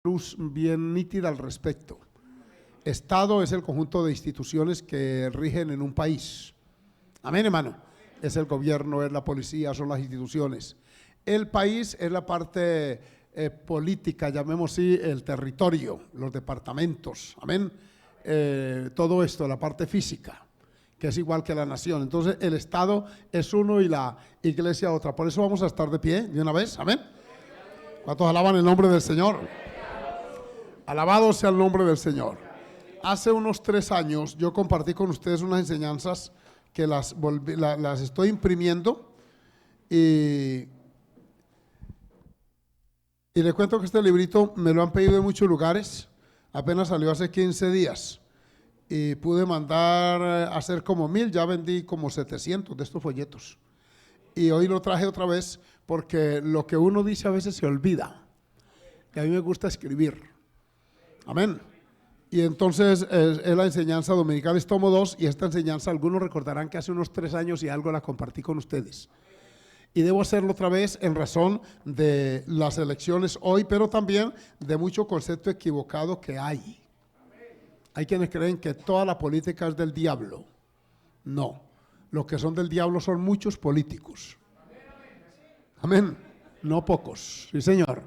luz bien nítida al respecto. Estado es el conjunto de instituciones que rigen en un país. Amén, hermano. Es el gobierno, es la policía, son las instituciones. El país es la parte política, llamemos así, el territorio, los departamentos. Amén. Todo esto, la parte física, que es igual que la nación. Entonces el Estado es uno y la iglesia otra. Por eso vamos a estar de pie de una vez. Amén. ¿Cuántos alaban el nombre del Señor? Alabado sea el nombre del Señor. Hace unos 3 años yo compartí con ustedes unas enseñanzas que las estoy imprimiendo y les cuento que este librito me lo han pedido en muchos lugares. Apenas salió hace 15 días y pude mandar a hacer como 1000, ya vendí como 700 de estos folletos. Y hoy lo traje otra vez porque lo que uno dice a veces se olvida. Y a mí me gusta escribir. Amén. Y entonces es la enseñanza dominical, es tomo 2, y esta enseñanza algunos recordarán que hace unos 3 años y algo la compartí con ustedes. Y debo hacerlo otra vez en razón de las elecciones hoy, pero también de mucho concepto equivocado que hay. Hay quienes creen que toda la política es del diablo. No, lo que son del diablo son muchos políticos. Amén, no pocos, sí señor.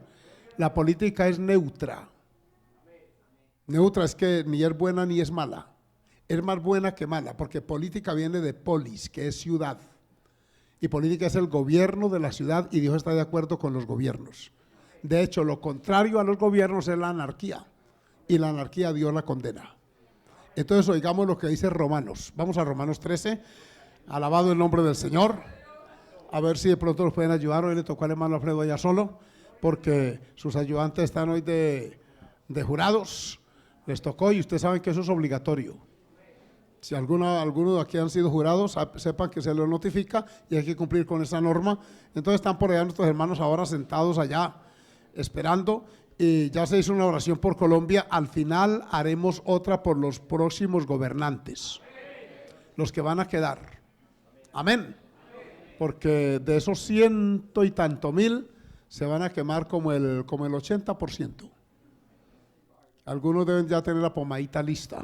La política es neutra. Neutra es que ni es buena ni es mala. Es más buena que mala, porque política viene de polis, que es ciudad. Y política es el gobierno de la ciudad, y Dios está de acuerdo con los gobiernos. De hecho, lo contrario a los gobiernos es la anarquía, y la anarquía Dios la condena. Entonces oigamos lo que dice Romanos. Vamos a Romanos 13. Alabado el nombre del Señor. A ver si de pronto nos pueden ayudar. Hoy le tocó al hermano Alfredo allá solo, porque sus ayudantes están hoy de jurados. Les tocó, y ustedes saben que eso es obligatorio. Si alguno de aquí han sido jurados, sepan que se les notifica y hay que cumplir con esa norma. Entonces están por allá nuestros hermanos ahora sentados allá esperando, y ya se hizo una oración por Colombia. Al final haremos otra por los próximos gobernantes, los que van a quedar. Amén. Porque de esos 100 y tanto mil se van a quemar como el 80%. Algunos deben ya tener la pomadita lista.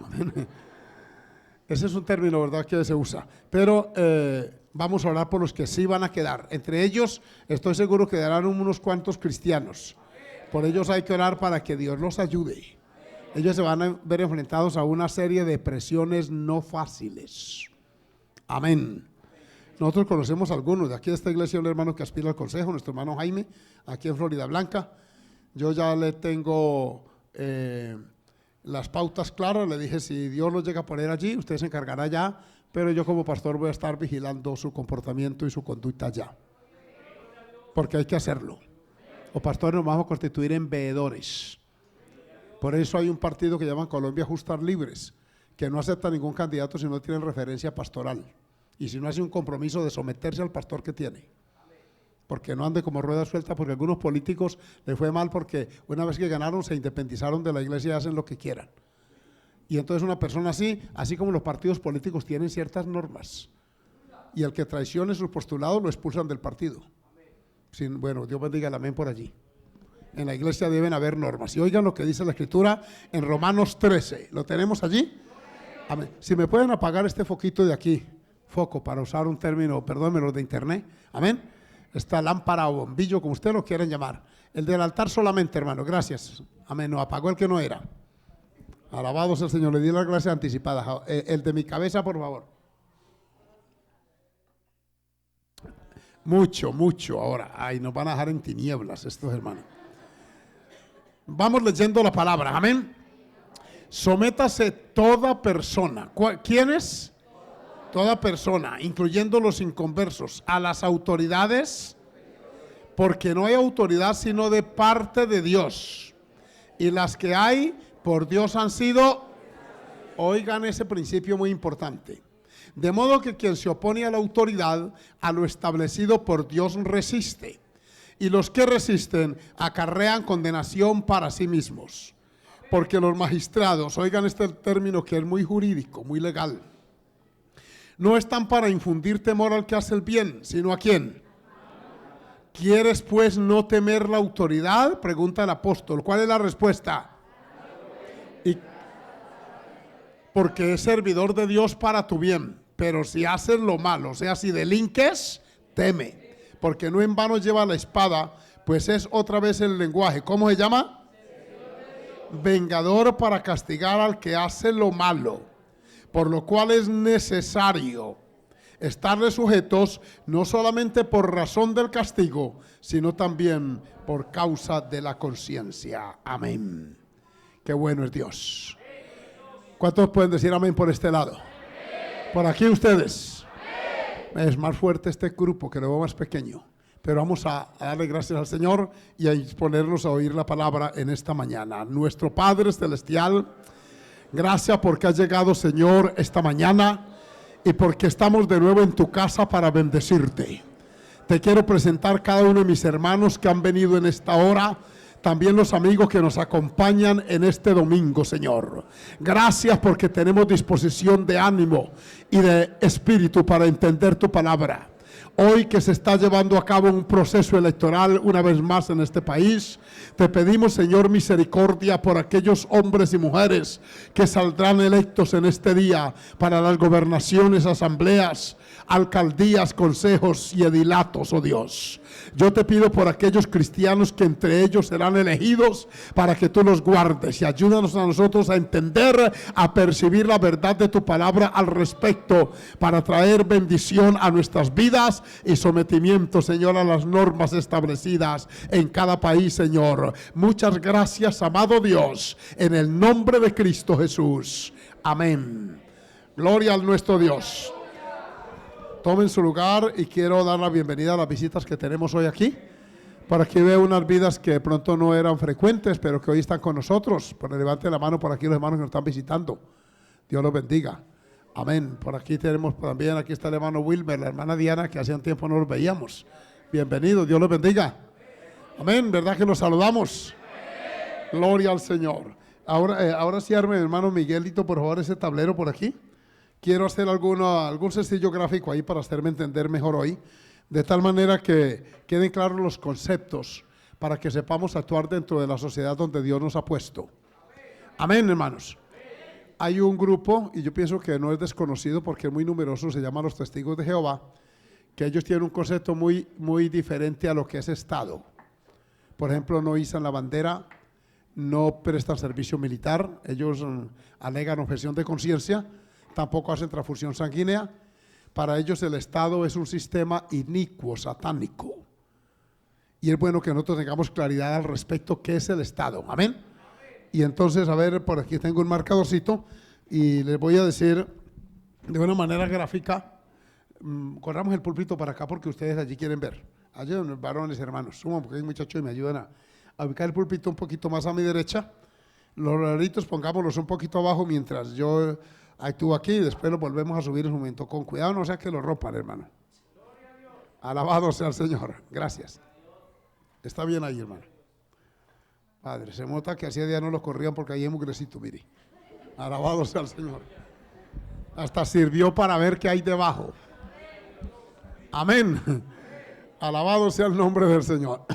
Ese es un término, ¿verdad?, que se usa. Pero vamos a orar por los que sí van a quedar. Entre ellos, estoy seguro que quedarán unos cuantos cristianos. Por ellos hay que orar para que Dios los ayude. Ellos se van a ver enfrentados a una serie de presiones no fáciles. Amén. Nosotros conocemos a algunos de aquí de esta iglesia, un hermano que aspira al consejo, nuestro hermano Jaime, aquí en Florida Blanca. Yo ya le tengo las pautas claras. Le dije, si Dios los llega a poner allí, usted se encargará ya, pero yo como pastor voy a estar vigilando su comportamiento y su conducta ya, porque hay que hacerlo. Los pastores nos vamos a constituir en veedores. Por eso hay un partido que llaman Colombia Justas Libres, que no acepta ningún candidato si no tiene referencia pastoral y si no hace un compromiso de someterse al pastor que tiene. Porque no ande como rueda suelta, porque a algunos políticos les fue mal porque una vez que ganaron se independizaron de la iglesia y hacen lo que quieran. Y entonces una persona así como los partidos políticos tienen ciertas normas, y el que traicione sus postulados lo expulsan del partido. Bueno, Dios bendiga el amén por allí. En la iglesia deben haber normas. Y oigan lo que dice la Escritura en Romanos 13. ¿Lo tenemos allí? Amén. Si me pueden apagar este foquito de aquí, foco, para usar un término, perdónenme, los de internet. Amén. Esta lámpara o bombillo, como ustedes lo quieran llamar. El del altar solamente, hermano, gracias. Amén, no apagó el que no era. Alabado sea el Señor, le di las gracias anticipadas. El de mi cabeza, por favor. Mucho ahora. Ay, nos van a dejar en tinieblas estos hermanos. Vamos leyendo la palabra, amén. Sométase toda persona. ¿Quiénes? Toda persona, incluyendo los inconversos, a las autoridades, porque no hay autoridad sino de parte de Dios, y las que hay por Dios han sido, oigan ese principio muy importante, de modo que quien se opone a la autoridad, a lo establecido por Dios resiste, y los que resisten acarrean condenación para sí mismos, porque los magistrados, oigan este término que es muy jurídico, muy legal, no están para infundir temor al que hace el bien, sino ¿a quién? ¿Quieres pues no temer la autoridad? Pregunta el apóstol. ¿Cuál es la respuesta? Y porque es servidor de Dios para tu bien. Pero si haces lo malo, o sea, si delinques, teme. Porque no en vano lleva la espada, pues es otra vez el lenguaje. ¿Cómo se llama? Vengador para castigar al que hace lo malo. Por lo cual es necesario estarle sujetos, no solamente por razón del castigo, sino también por causa de la conciencia. Amén. Qué bueno es Dios. ¿Cuántos pueden decir amén por este lado? Por aquí ustedes. Es más fuerte este grupo que lo veo más pequeño. Pero vamos a darle gracias al Señor y a disponernos a oír la palabra en esta mañana. Nuestro Padre Celestial, gracias porque has llegado, Señor, esta mañana y porque estamos de nuevo en tu casa para bendecirte. Te quiero presentar cada uno de mis hermanos que han venido en esta hora, también los amigos que nos acompañan en este domingo, Señor. Gracias porque tenemos disposición de ánimo y de espíritu para entender tu palabra. Hoy que se está llevando a cabo un proceso electoral una vez más en este país, te pedimos, Señor, misericordia por aquellos hombres y mujeres que saldrán electos en este día para las gobernaciones, asambleas, alcaldías, consejos y edilatos, oh Dios. Yo te pido por aquellos cristianos que entre ellos serán elegidos para que tú los guardes y ayúdanos a nosotros a entender, a percibir la verdad de tu palabra al respecto para traer bendición a nuestras vidas y sometimiento, Señor, a las normas establecidas en cada país, Señor. Muchas gracias, amado Dios, en el nombre de Cristo Jesús. Amén. Gloria al nuestro Dios. Tomen su lugar y quiero dar la bienvenida a las visitas que tenemos hoy aquí. Por aquí veo unas vidas que de pronto no eran frecuentes, pero que hoy están con nosotros. Por levante la mano por aquí los hermanos que nos están visitando. Dios los bendiga. Amén. Por aquí tenemos también, aquí está el hermano Wilmer, la hermana Diana, que hacía un tiempo no los veíamos. Bienvenidos, Dios los bendiga. Amén. ¿Verdad que los saludamos? Gloria al Señor. Ahora sí arme, hermano Miguelito, por favor, ese tablero por aquí. Quiero hacer algún sencillo gráfico ahí para hacerme entender mejor hoy, de tal manera que queden claros los conceptos para que sepamos actuar dentro de la sociedad donde Dios nos ha puesto. Amén, hermanos. Hay un grupo, y yo pienso que no es desconocido porque es muy numeroso, se llama los Testigos de Jehová, que ellos tienen un concepto muy, muy diferente a lo que es Estado. Por ejemplo, no izan la bandera, no prestan servicio militar, ellos alegan objeción de conciencia, tampoco hacen transfusión sanguínea. Para ellos el Estado es un sistema inicuo, satánico. Y es bueno que nosotros tengamos claridad al respecto qué es el Estado. Amén. Y entonces, a ver, por aquí tengo un marcadorcito y les voy a decir de una manera gráfica. Corramos el púlpito para acá porque ustedes allí quieren ver. Allí, varones, hermanos, suman porque hay muchachos y me ayudan a ubicar el púlpito un poquito más a mi derecha. Los raritos pongámoslos un poquito abajo mientras yo actúo aquí y después lo volvemos a subir en un momento. Con cuidado, no sea que lo rompan, hermano. Alabado sea el Señor. Gracias. Está bien ahí, hermano. Padre, se nota que hacía día no los corrían porque ahí es mugrecito, mire. Alabado sea el Señor. Hasta sirvió para ver qué hay debajo. Amén. Alabado sea el nombre del Señor.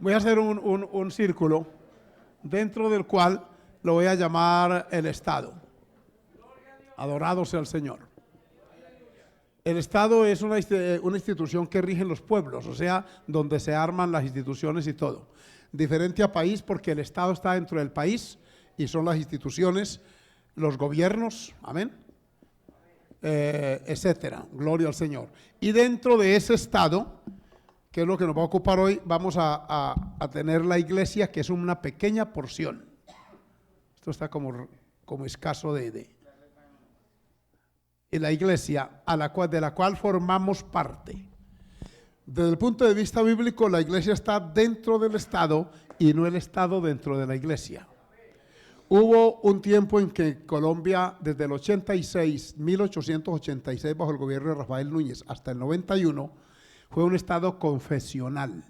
Voy a hacer un círculo dentro del cual lo voy a llamar el Estado. Adorado sea el Señor. El Estado es una institución que rige los pueblos, o sea, donde se arman las instituciones y todo. Diferente a país porque el Estado está dentro del país y son las instituciones, los gobiernos, amén, etcétera. Gloria al Señor. Y dentro de ese Estado, que es lo que nos va a ocupar hoy, vamos a tener la iglesia, que es una pequeña porción. Esto está como escaso de la iglesia de la cual formamos parte. Desde el punto de vista bíblico, la iglesia está dentro del Estado y no el Estado dentro de la iglesia. Hubo un tiempo en que Colombia, desde el 1886, bajo el gobierno de Rafael Núñez, hasta el 91, fue un Estado confesional.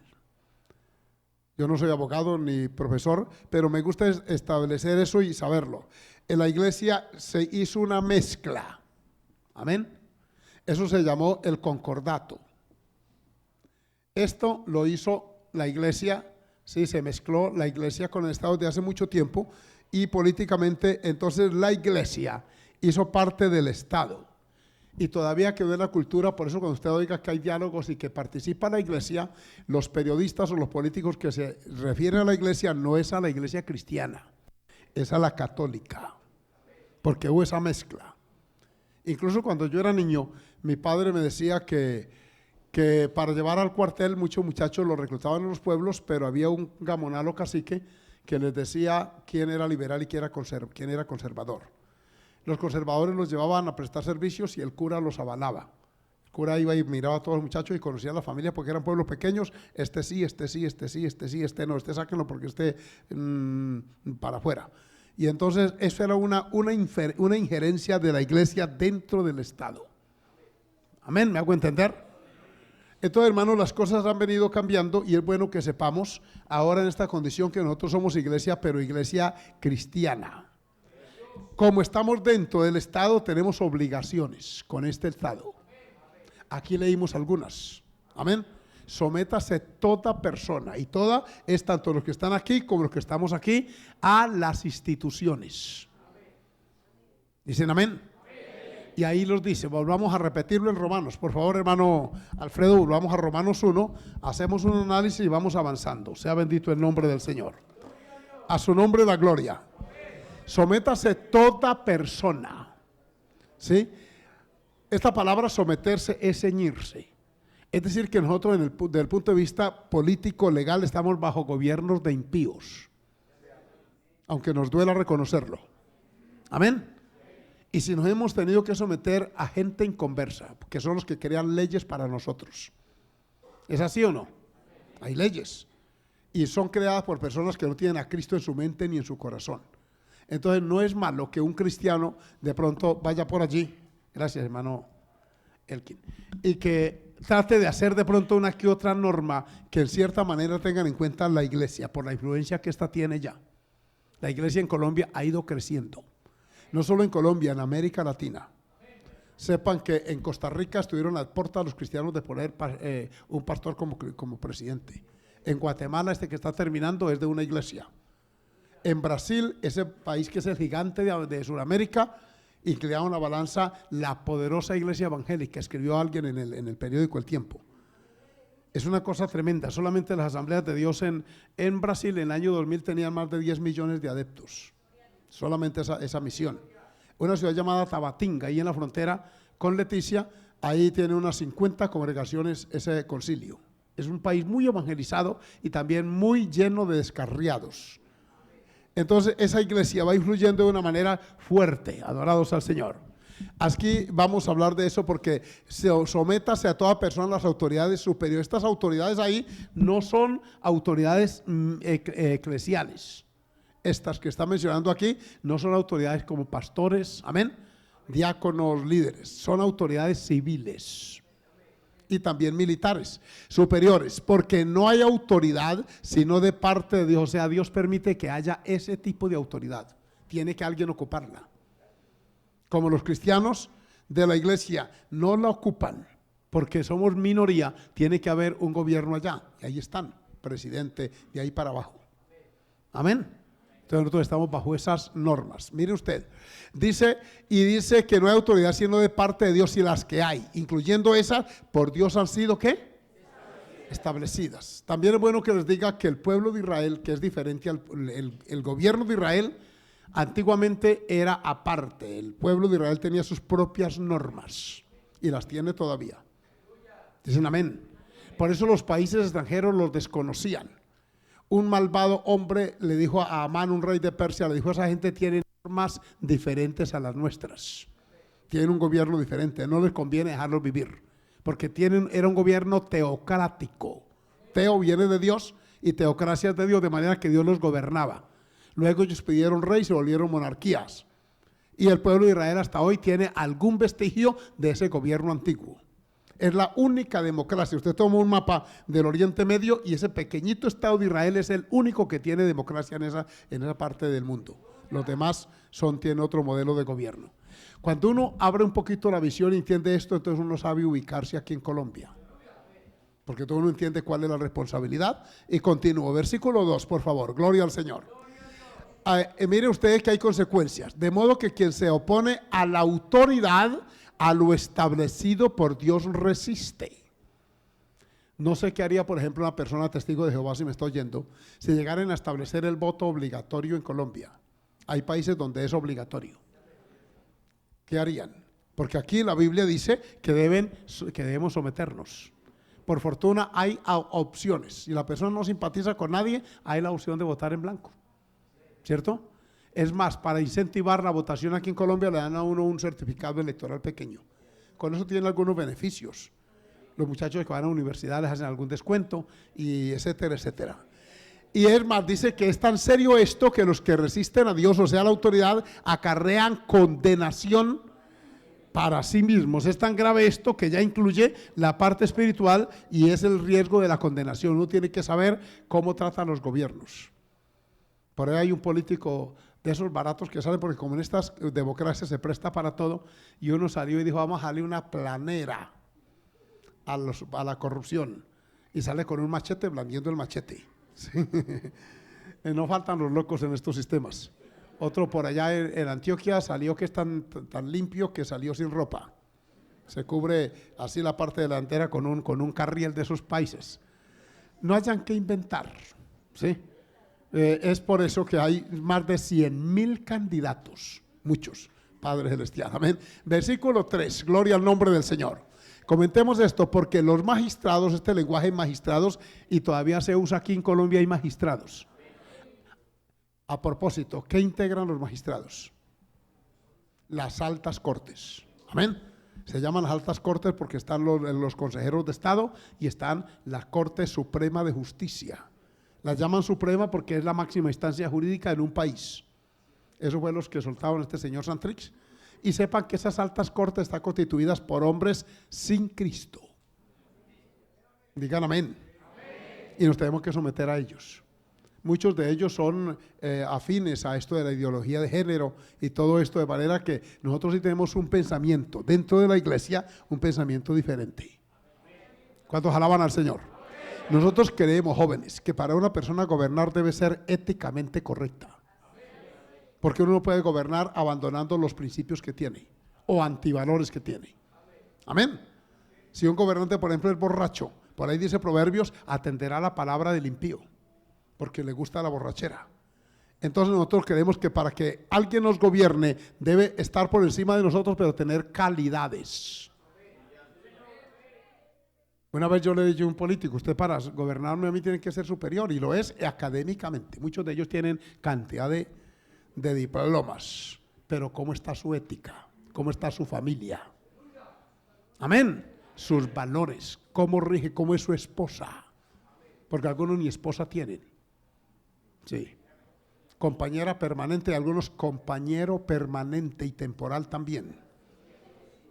Yo no soy abogado ni profesor, pero me gusta establecer eso y saberlo. En la iglesia se hizo una mezcla. Amén. Eso se llamó el concordato. Esto lo hizo la iglesia, sí, se mezcló la iglesia con el Estado desde hace mucho tiempo y políticamente entonces la iglesia hizo parte del Estado y todavía quedó en la cultura. Por eso cuando usted oiga que hay diálogos y que participa la iglesia, los periodistas o los políticos que se refieren a la iglesia no es a la iglesia cristiana, es a la católica, porque hubo esa mezcla. Incluso cuando yo era niño, mi padre me decía que para llevar al cuartel muchos muchachos los reclutaban en los pueblos, pero había un gamonal o cacique que les decía quién era liberal y quién era conservador. Los conservadores los llevaban a prestar servicios y el cura los avalaba. El cura iba y miraba a todos los muchachos y conocía a la familia porque eran pueblos pequeños. Este sí, este sí, este sí, este sí, este no, este sáquenlo porque esté para afuera. Y entonces eso era una injerencia de la iglesia dentro del Estado. Amén, ¿me hago entender? Entonces, hermanos, las cosas han venido cambiando y es bueno que sepamos ahora en esta condición que nosotros somos iglesia, pero iglesia cristiana. Como estamos dentro del Estado, tenemos obligaciones con este Estado. Aquí leímos algunas. Amén. Sométase toda persona, y toda es tanto los que están aquí como los que estamos aquí, a las instituciones. Dicen amén. Y ahí los dice, volvamos a repetirlo en Romanos. Por favor, hermano Alfredo, volvamos a Romanos 1, hacemos un análisis y vamos avanzando. Sea bendito el nombre del Señor. A su nombre la gloria. Sométase toda persona. ¿Sí? Esta palabra someterse es ceñirse. Es decir, que nosotros desde el punto de vista político, legal, estamos bajo gobiernos de impíos. Aunque nos duela reconocerlo. Amén. Y si nos hemos tenido que someter a gente inconversa, que son los que crean leyes para nosotros. ¿Es así o no? Hay leyes. Y son creadas por personas que no tienen a Cristo en su mente ni en su corazón. Entonces no es malo que un cristiano de pronto vaya por allí, gracias hermano Elkin, y que trate de hacer de pronto una que otra norma que en cierta manera tengan en cuenta la iglesia, por la influencia que esta tiene ya. La iglesia en Colombia ha ido creciendo. No solo en Colombia, en América Latina. Sepan que en Costa Rica estuvieron a las puertas los cristianos de poner un pastor como presidente. En Guatemala, este que está terminando es de una iglesia. En Brasil, ese país que es el gigante de Sudamérica, inclinaron una balanza la poderosa iglesia evangélica, escribió alguien en el periódico El Tiempo. Es una cosa tremenda. Solamente las asambleas de Dios en Brasil en el año 2000 tenían más de 10 millones de adeptos. Solamente esa misión. Una ciudad llamada Tabatinga, ahí en la frontera con Leticia, ahí tiene unas 50 congregaciones ese concilio. Es un país muy evangelizado y también muy lleno de descarriados. Entonces esa iglesia va influyendo de una manera fuerte, adorados al Señor. Aquí vamos a hablar de eso porque sométase a toda persona a las autoridades superiores. Estas autoridades ahí no son autoridades eclesiales. Estas que está mencionando aquí no son autoridades como pastores, amén, diáconos, líderes, son autoridades civiles y también militares superiores, porque no hay autoridad sino de parte de Dios. O sea, Dios permite que haya ese tipo de autoridad, tiene que alguien ocuparla. Como los cristianos de la iglesia no la ocupan porque somos minoría, tiene que haber un gobierno allá, y ahí están, presidente, de ahí para abajo, amén. Entonces nosotros estamos bajo esas normas. Mire usted, dice que no hay autoridad sino de parte de Dios, y las que hay, incluyendo esas, por Dios han sido ¿qué? Establecidas. También es bueno que les diga que el pueblo de Israel, que es diferente el gobierno de Israel, antiguamente era aparte. El pueblo de Israel tenía sus propias normas y las tiene todavía. Dicen amén. Por eso los países extranjeros los desconocían. Un malvado hombre le dijo a Amán, un rey de Persia, le dijo: esa gente tiene normas diferentes a las nuestras, tienen un gobierno diferente, no les conviene dejarlos vivir, porque era un gobierno teocrático. Teo viene de Dios y teocracia es de Dios, de manera que Dios los gobernaba. Luego ellos pidieron rey y se volvieron monarquías, y el pueblo de Israel hasta hoy tiene algún vestigio de ese gobierno antiguo. Es la única democracia. Usted toma un mapa del Oriente Medio y ese pequeñito Estado de Israel es el único que tiene democracia en esa parte del mundo. Los demás tienen otro modelo de gobierno. Cuando uno abre un poquito la visión y entiende esto, entonces uno sabe ubicarse aquí en Colombia. porque todo uno entiende cuál es la responsabilidad. Y continúo, versículo 2, por favor, gloria al Señor. Mire ustedes que hay consecuencias, de modo que quien se opone a la autoridad, a lo establecido por Dios, resiste. No sé qué haría, por ejemplo, una persona testigo de Jehová, si me está oyendo, si llegaran a establecer el voto obligatorio en Colombia. Hay países donde es obligatorio. ¿Qué harían? Porque aquí la Biblia dice que debemos someternos. Por fortuna hay opciones. Si la persona no simpatiza con nadie, hay la opción de votar en blanco, ¿cierto? Es más, para incentivar la votación aquí en Colombia le dan a uno un certificado electoral pequeño. Con eso tiene algunos beneficios. Los muchachos que van a la universidad les hacen algún descuento, y etcétera, etcétera. Y es más, dice que es tan serio esto que los que resisten a Dios, o sea, la autoridad, acarrean condenación para sí mismos. Es tan grave esto que ya incluye la parte espiritual y es el riesgo de la condenación. Uno tiene que saber cómo tratan los gobiernos. Por ahí hay un político de esos baratos que salen, porque como en estas democracias se presta para todo, y uno salió y dijo, vamos a darle una planera a la corrupción, y sale con un machete blandiendo el machete. ¿Sí? No faltan los locos en estos sistemas. Otro por allá en Antioquia salió que es tan limpio que salió sin ropa. Se cubre así la parte delantera con un carriel de esos países. No hayan que inventar, ¿sí? Es por eso que hay más de 100,000 candidatos, muchos, Padre Celestial. Amén. Versículo 3, gloria al nombre del Señor. Comentemos esto porque los magistrados, este lenguaje magistrados, y todavía se usa aquí en Colombia, hay magistrados. A propósito, ¿qué integran los magistrados? Las altas cortes. Amén. Se llaman las altas cortes porque están los consejeros de Estado y están la Corte Suprema de Justicia. Las llaman suprema porque es la máxima instancia jurídica en un país. Eso fue los que soltaron este señor Santrich. Y sepan que esas altas cortes están constituidas por hombres sin Cristo. Digan amén. Y nos tenemos que someter a ellos. Muchos de ellos son afines a esto de la ideología de género y todo esto, de manera que nosotros sí tenemos un pensamiento dentro de la iglesia, un pensamiento diferente. ¿Cuántos alaban al Señor? Nosotros creemos, jóvenes, que para una persona gobernar debe ser éticamente correcta. Porque uno no puede gobernar abandonando los principios que tiene o antivalores que tiene. Amén. Si un gobernante, por ejemplo, es borracho, por ahí dice Proverbios, atenderá la palabra del impío, porque le gusta la borrachera. Entonces nosotros creemos que para que alguien nos gobierne debe estar por encima de nosotros, pero tener calidades. Una vez yo le dije a un político, usted para gobernarme a mí tiene que ser superior, y lo es académicamente. Muchos de ellos tienen cantidad de diplomas, pero ¿cómo está su ética? ¿Cómo está su familia? Amén. Sus valores, ¿cómo rige? ¿Cómo es su esposa? Porque algunos ni esposa tienen. Sí. Compañera permanente, algunos compañero permanente y temporal también.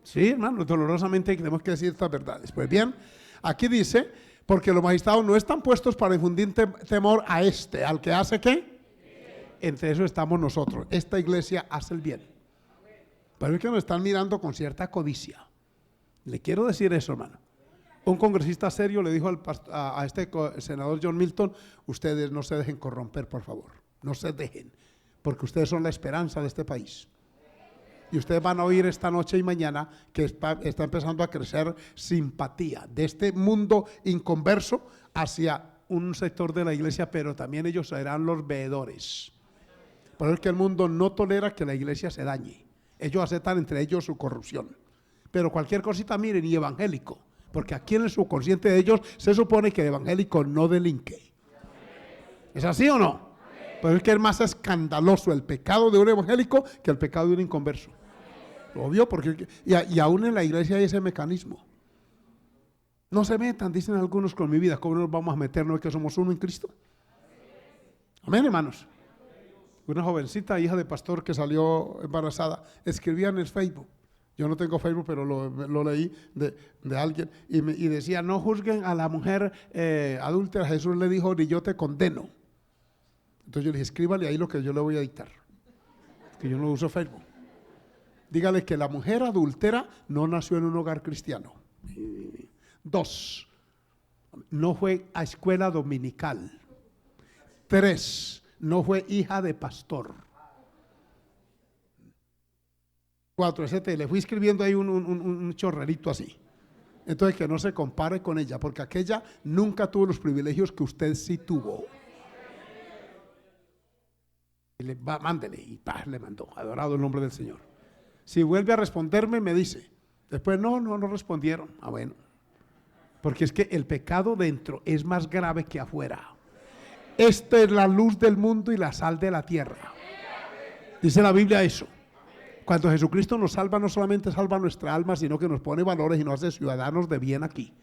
Sí, hermano, dolorosamente tenemos que decir estas verdades. Pues bien, aquí dice, porque los magistrados no están puestos para infundir temor a al que hace ¿qué? Entre eso estamos nosotros. Esta iglesia hace el bien. Pero es que nos están mirando con cierta codicia. Le quiero decir eso, hermano. Un congresista serio le dijo a este senador John Milton, ustedes no se dejen corromper, por favor. No se dejen, porque ustedes son la esperanza de este país. Y ustedes van a oír esta noche y mañana que está empezando a crecer simpatía de este mundo inconverso hacia un sector de la iglesia, pero también ellos serán los veedores. Por eso que el mundo no tolera que la iglesia se dañe. Ellos aceptan entre ellos su corrupción. Pero cualquier cosita, miren, y evangélico, porque aquí en el subconsciente de ellos se supone que el evangélico no delinque. ¿Es así o no? Pero es que es más escandaloso el pecado de un evangélico que el pecado de un inconverso. Obvio, porque y aún en la iglesia hay ese mecanismo. No se metan, dicen algunos, con mi vida. ¿Cómo nos vamos a meter? ¿No es que somos uno en Cristo? Amén, hermanos. Una jovencita, hija de pastor, que salió embarazada, escribía en el Facebook. Yo no tengo Facebook, pero lo leí de alguien, y decía, no juzguen a la mujer adúltera. Jesús le dijo, ni yo te condeno. Entonces yo le dije, escríbale ahí lo que yo le voy a dictar, que yo no uso Facebook. Dígale que la mujer adúltera no nació en un hogar cristiano. 2, no fue a escuela dominical. 3, no fue hija de pastor. 4, le fui escribiendo ahí un chorrerito así. Entonces que no se compare con ella, porque aquella nunca tuvo los privilegios que usted sí tuvo. Y mándele, y le mandó, adorado el nombre del Señor. Si vuelve a responderme, me dice. Después no respondieron. Bueno, porque es que el pecado dentro es más grave que afuera. Esta es la luz del mundo y la sal de la tierra. Dice la Biblia eso. Cuando Jesucristo nos salva, no solamente salva nuestra alma, sino que nos pone valores y nos hace ciudadanos de bien aquí.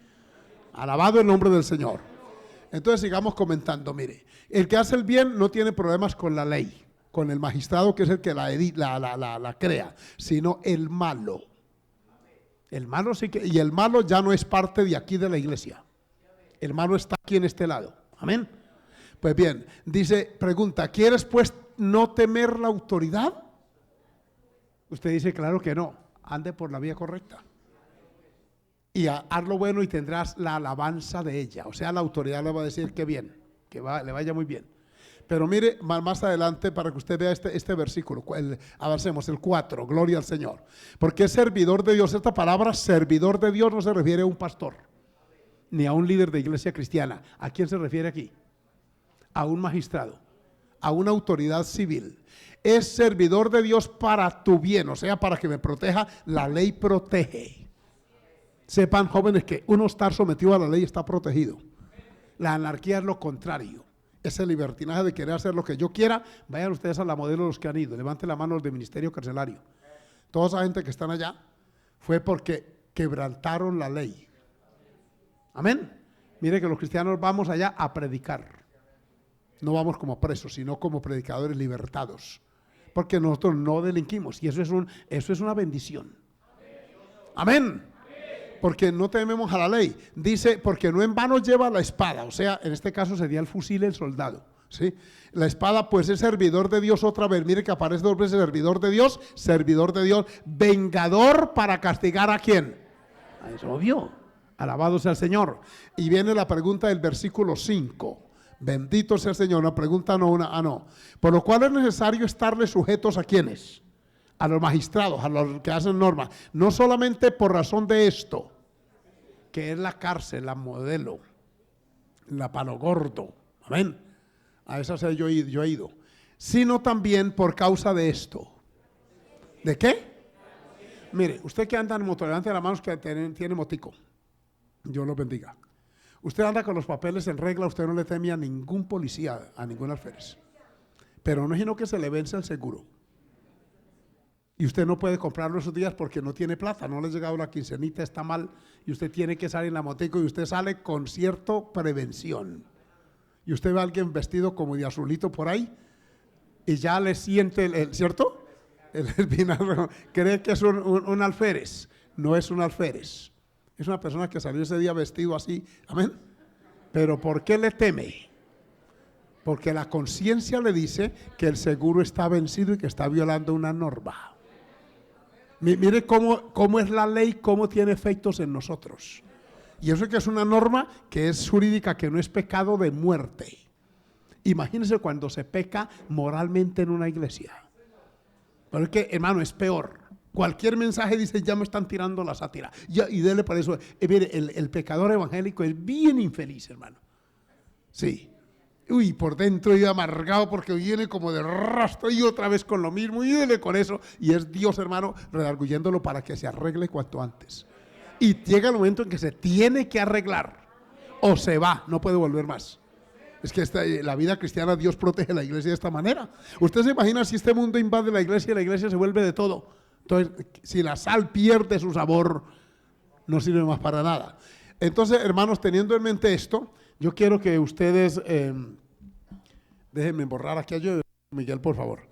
Alabado el nombre del Señor. Entonces sigamos comentando. Mire, el que hace el bien no tiene problemas con la ley, con el magistrado que es el que la crea, sino el malo. El malo sí que, y el malo ya no es parte de aquí de la iglesia. El malo está aquí en este lado. Amén. Pues bien, dice, pregunta, ¿quieres pues no temer la autoridad? Usted dice, claro que no, ande por la vía correcta. Y haz lo bueno y tendrás la alabanza de ella. O sea, la autoridad le va a decir que bien, le vaya muy bien. Pero mire más adelante para que usted vea este versículo. Avancemos, el 4, gloria al Señor. Porque es servidor de Dios. Esta palabra servidor de Dios no se refiere a un pastor, ni a un líder de iglesia cristiana. ¿A quién se refiere aquí? A un magistrado, a una autoridad civil. Es servidor de Dios para tu bien, o sea, para que me proteja. La ley protege. Sepan, jóvenes, que uno estar sometido a la ley está protegido. La anarquía es lo contrario. Ese libertinaje de querer hacer lo que yo quiera. Vayan ustedes a la modelo de los que han ido. Levanten la mano los del ministerio carcelario. Toda esa gente que están allá fue porque quebrantaron la ley. Amén. Mire que los cristianos vamos allá a predicar. No vamos como presos, sino como predicadores libertados. Porque nosotros no delinquimos. Y eso es una bendición. Amén. Porque no tememos a la ley. Dice, porque no en vano lleva la espada. O sea, en este caso sería el fusil el soldado, ¿sí? La espada pues es servidor de Dios otra vez. Mire que aparece 2 veces servidor de Dios, vengador para castigar ¿a quién? Es obvio. Alabado sea el Señor. Y viene la pregunta del versículo 5. Bendito sea el Señor. Una pregunta no, no. Por lo cual es necesario estarle sujetos ¿a quiénes? A los magistrados, a los que hacen normas. No solamente por razón de esto, que es la cárcel, la modelo, la palo gordo, amén, a esas yo he ido, sino también por causa de esto. ¿De qué? Mire, usted que anda en moto, levante las manos que tiene motico, Dios lo bendiga. Usted anda con los papeles en regla, usted no le teme a ningún policía, a ningún alférez, pero no es sino que se le vence el seguro. Y usted no puede comprarlo esos días porque no tiene plata, no le ha llegado la quincenita, está mal, y usted tiene que salir en la motico y usted sale con cierta prevención. Y usted ve a alguien vestido como de azulito por ahí y ya le siente ¿cierto? El vinagre, cree que es un alférez. No es un alférez, es una persona que salió ese día vestido así, amén. Pero ¿por qué le teme? Porque la conciencia le dice que el seguro está vencido y que está violando una norma. Mire cómo es la ley, cómo tiene efectos en nosotros. Y eso que es una norma que es jurídica, que no es pecado de muerte. Imagínense cuando se peca moralmente en una iglesia. Pero es que, hermano, es peor. Cualquier mensaje dice, ya me están tirando la sátira. Y dele por eso. Mire, el pecador evangélico es bien infeliz, hermano. Sí. Uy, por dentro iba amargado porque viene como de rastro y otra vez con lo mismo y dele con eso. Y es Dios, hermano, redarguyéndolo para que se arregle cuanto antes. Y llega el momento en que se tiene que arreglar o se va, no puede volver más. Es que la vida cristiana, Dios protege la iglesia de esta manera. Usted se imagina si este mundo invade la iglesia se vuelve de todo. Entonces, si la sal pierde su sabor, no sirve más para nada. Entonces, hermanos, teniendo en mente esto, yo quiero que ustedes, déjenme borrar aquí, ayúdenme, Miguel, por favor.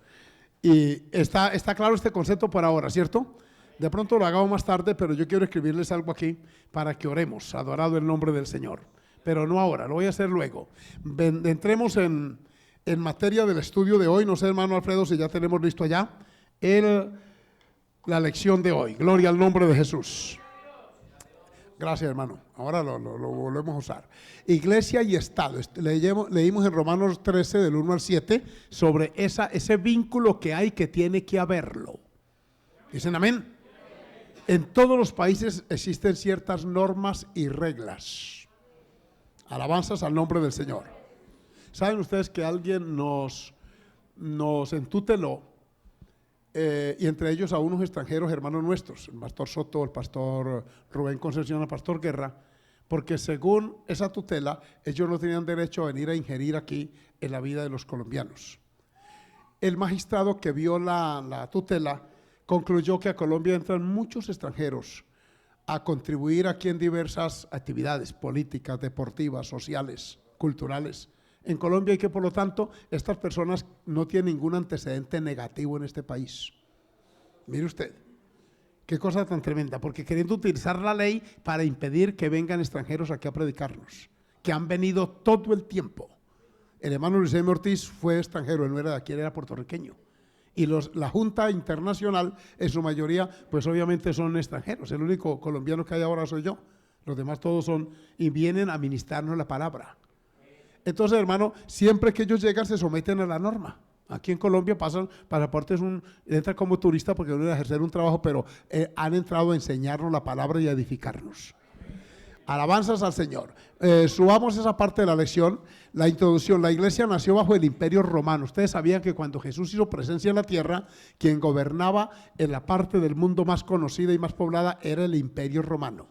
Y está claro este concepto por ahora, ¿cierto? De pronto lo hagamos más tarde, pero yo quiero escribirles algo aquí para que oremos, adorado el nombre del Señor. Pero no ahora, lo voy a hacer luego. Entremos en materia del estudio de hoy. No sé, hermano Alfredo, si ya tenemos listo allá la lección de hoy. Gloria al nombre de Jesús. Gracias, hermano. Ahora lo volvemos a usar. Iglesia y Estado. Leímos en Romanos 13, del 1 al 7, sobre ese vínculo que hay, que tiene que haberlo. ¿Dicen amén? En todos los países existen ciertas normas y reglas. Alabanzas al nombre del Señor. ¿Saben ustedes que alguien nos entuteló? Y entre ellos a unos extranjeros, hermanos nuestros, el pastor Soto, el pastor Rubén Concepción, el pastor Guerra, porque según esa tutela, ellos no tenían derecho a venir a ingerir aquí en la vida de los colombianos. El magistrado que vio la tutela concluyó que a Colombia entran muchos extranjeros a contribuir aquí en diversas actividades políticas, deportivas, sociales, culturales en Colombia, y que por lo tanto estas personas no tienen ningún antecedente negativo en este país. Mire usted, qué cosa tan tremenda, porque queriendo utilizar la ley para impedir que vengan extranjeros aquí a predicarnos, que han venido todo el tiempo. El hermano Luis M. Ortiz fue extranjero, él no era de aquí, él era puertorriqueño. Y la Junta Internacional, en su mayoría, pues obviamente son extranjeros. El único colombiano que hay ahora soy yo. Los demás todos son y vienen a ministrarnos la palabra. Entonces, hermano, siempre que ellos llegan se someten a la norma. Aquí en Colombia pasan pasaportes, entran como turista porque van a ejercer un trabajo, pero han entrado a enseñarnos la palabra y a edificarnos. Alabanzas al Señor. Subamos esa parte de la lección, la introducción. La iglesia nació bajo el Imperio Romano. Ustedes sabían que cuando Jesús hizo presencia en la tierra, quien gobernaba en la parte del mundo más conocida y más poblada era el Imperio Romano.